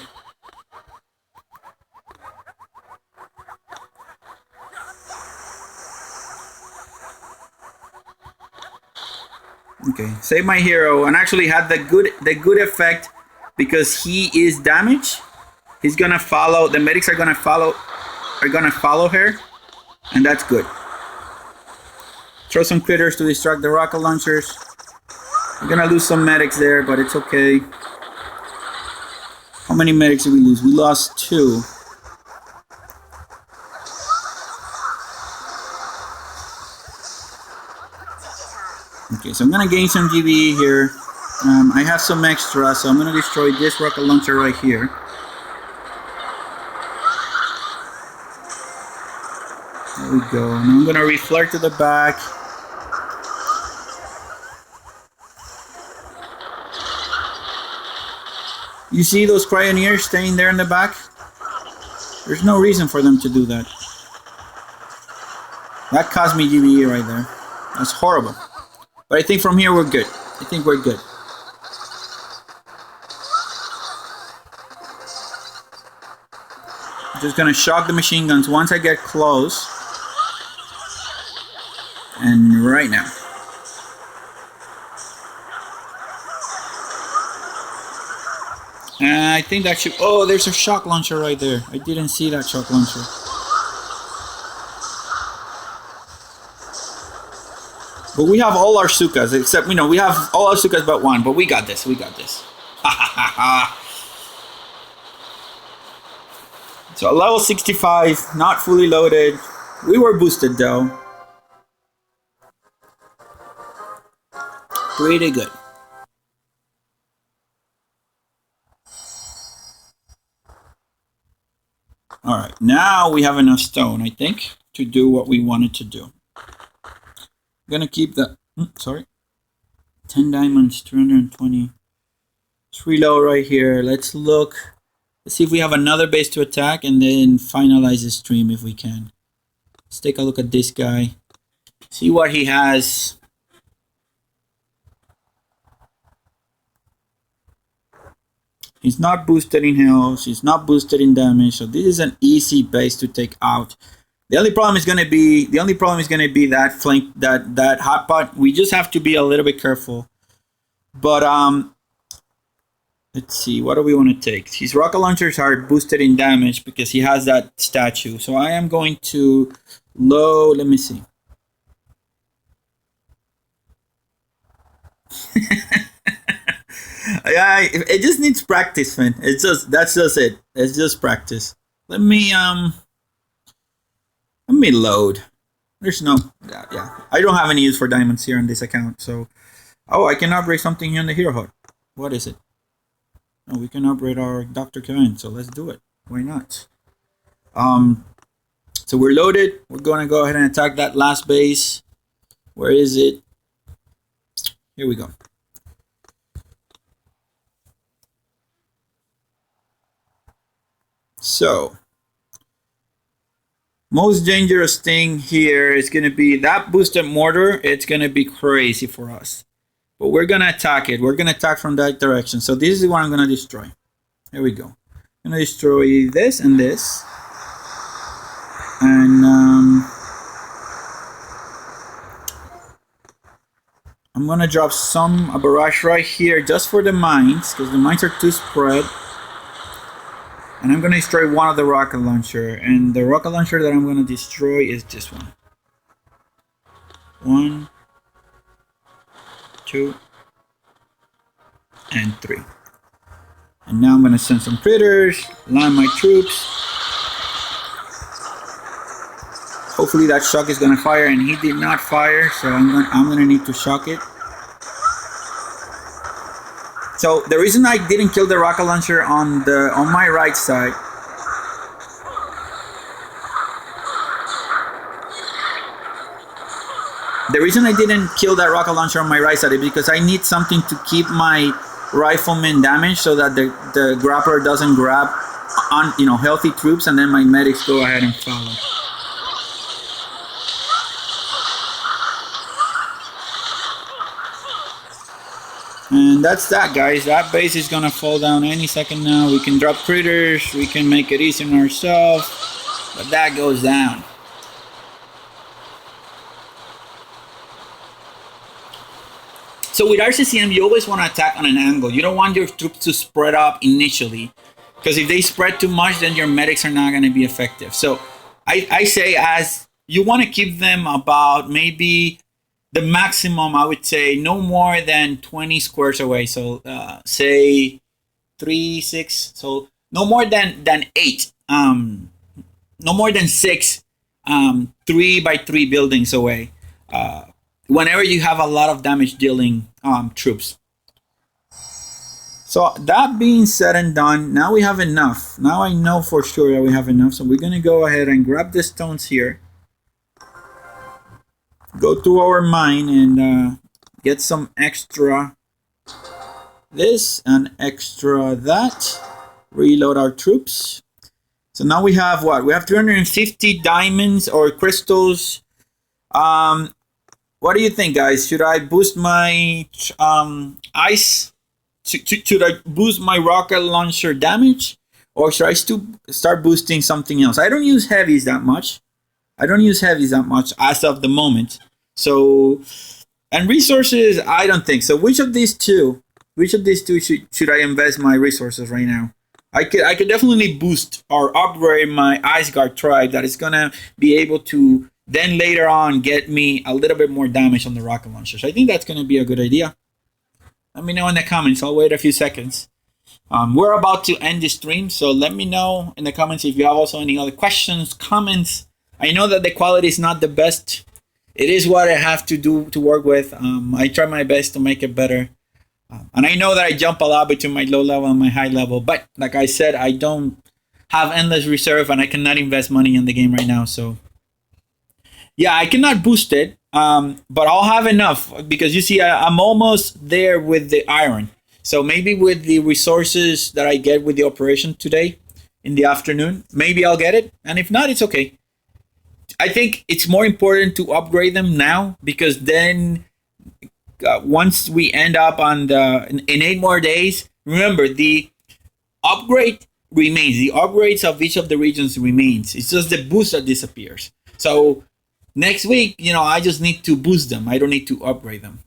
Okay, save my hero, and actually had the good effect because he is damaged. He's gonna follow. The medics are gonna follow her, and that's good. Throw some critters to distract the rocket launchers. We're gonna lose some medics there, but it's okay. How many medics did we lose? We lost 2. Okay, so I'm gonna gain some GBE here. I have some extra, so I'm gonna destroy this rocket launcher right here. There we go. And I'm gonna reflect to the back. You see those cryoneers staying there in the back? There's no reason for them to do that. That cost me GBE right there. That's horrible. But I think from here we're good. I think we're good. I'm just gonna shock the machine guns once I get close. And right now. I think that should... Oh, there's a shock launcher right there. I didn't see that shock launcher. But we have all our Zookas, except, we have all our Zookas but one. But we got this, we got this. So level 65, not fully loaded. We were boosted though. Pretty good. All right, now we have enough stone, I think, to do what we wanted to do. I'm gonna keep the, 10 diamonds, 320. Let's reload right here. Let's look. Let's see if we have another base to attack and then finalize the stream if we can. Let's take a look at this guy. See what he has. He's not boosted in health. He's not boosted in damage. So this is an easy base to take out. The only problem is going to be that flank, that hot pot. We just have to be a little bit careful. But let's see, what do we want to take? His rocket launchers are boosted in damage because he has that statue. So I am going to load. Let me see. Yeah, it just needs practice, man. That's just it. It's just practice. Let me load. There's no, yeah. I don't have any use for diamonds here on this account. So, oh, I can upgrade something here in the hero hut. What is it? Oh, we can upgrade our Dr. Kevin. So let's do it. Why not? So we're loaded. We're gonna go ahead and attack that last base. Where is it? Here we go. So, most dangerous thing here is going to be that boosted mortar. It's going to be crazy for us. But we're going to attack it. We're going to attack from that direction. So this is what I'm going to destroy. Here we go. I'm going to destroy this and this. And I'm going to drop a barrage right here just for the mines, because the mines are too spread. And I'm going to destroy one of the rocket launcher. And the rocket launcher that I'm going to destroy is this one. 1, 2, and 3. And now I'm going to send some critters, line my troops. Hopefully that shock is going to fire, and he did not fire, so I'm going to need to shock it. So the reason I didn't kill the rocket launcher on my right side, the reason I didn't kill that rocket launcher on my right side is because I need something to keep my rifleman damage so that the grappler doesn't grab on healthy troops, and then my medics go ahead and follow. And that's that, guys. That base is gonna fall down any second now. We can drop critters, we can make it easy on ourselves, but that goes down. So with RCCM, you always want to attack on an angle. You don't want your troops to spread up initially, because if they spread too much, then your medics are not going to be effective. So I say, as you want to keep them about maybe the maximum, I would say no more than 20 squares away. So say 3, 6. So no more than 8. No more than 6 3 by 3 buildings away. Whenever you have a lot of damage dealing troops. So that being said and done, now we have enough. Now I know for sure that we have enough. So we're going to go ahead and grab the stones here. Go to our mine and get some extra this and extra that. Reload our troops. So now we have what? We have 350 diamonds or crystals. What do you think, guys? Should I boost my ice? Should I boost my rocket launcher damage? Or should I still start boosting something else? I don't use heavies that much. As of the moment. So, and resources, I don't think so. Which of these two should I invest my resources right now? I could definitely boost or upgrade my Ice Guard tribe that is gonna be able to then later on get me a little bit more damage on the rocket launchers. I think that's gonna be a good idea. Let me know in the comments. I'll wait a few seconds. We're about to end the stream, so let me know in the comments if you have also any other questions, comments. I know that the quality is not the best. It is what I have to do to work with. I try my best to make it better. And I know that I jump a lot between my low level and my high level, but like I said, I don't have endless reserve and I cannot invest money in the game right now. So yeah, I cannot boost it, but I'll have enough because you see, I'm almost there with the iron. So maybe with the resources that I get with the operation today in the afternoon, maybe I'll get it. And if not, it's okay. I think it's more important to upgrade them now because then once we end up on in 8 more days, remember the upgrade remains. The upgrades of each of the regions remains. It's just the boost that disappears. So next week, I just need to boost them. I don't need to upgrade them.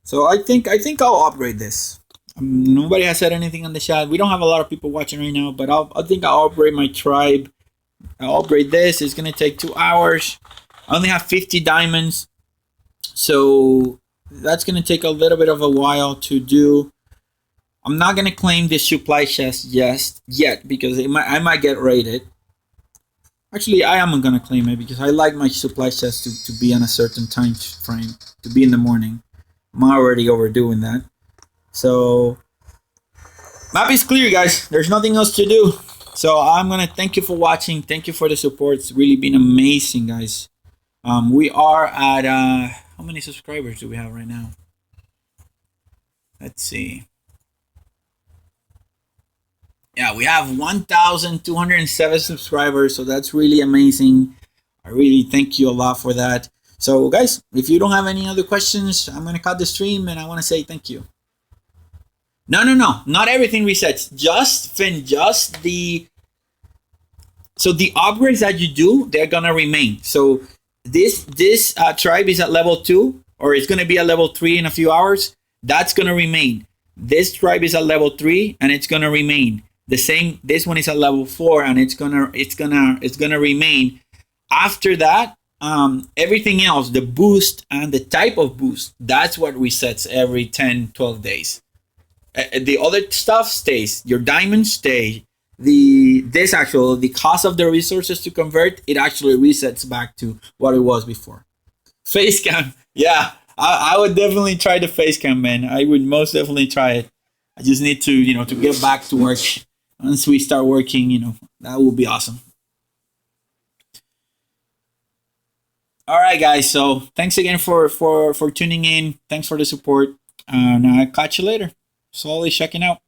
So I think I'll upgrade this. Nobody has said anything on the chat. We don't have a lot of people watching right now, but I think I'll upgrade my tribe. I'll upgrade this. It's gonna take 2 hours. I only have 50 diamonds, so that's gonna take a little bit of a while to do. I'm not gonna claim this supply chest yet because I might get raided. Actually, I am gonna claim it because I like my supply chest to be on a certain time frame, to be in the morning. I'm already overdoing that. So map is clear, guys. There's nothing else to do. So I'm gonna thank you for watching. Thank you for the support. It's really been amazing, guys. We are at how many subscribers do we have right now? Let's see. Yeah, we have 1,207 subscribers, so that's really amazing. I really thank you a lot for that. So guys, if you don't have any other questions, I'm gonna cut the stream and I want to say thank you. No, not everything resets. Just the upgrades that you do, they're gonna remain. So this tribe is at level 2, or it's gonna be at level 3 in a few hours. That's gonna remain. This tribe is at level 3 and it's gonna remain. The same. This one is at level 4 and it's gonna remain. After that, everything else, the boost and the type of boost, that's what resets every 10-12 days. The other stuff stays. Your diamonds stay. The cost of the resources to convert, it actually resets back to what it was before. Face cam, yeah, I would definitely try the face cam, man. I would most definitely try it. I just need to to get back to work. Once we start working, that will be awesome. All right, guys. So thanks again for tuning in. Thanks for the support. And I'll catch you later. Slowly checking out.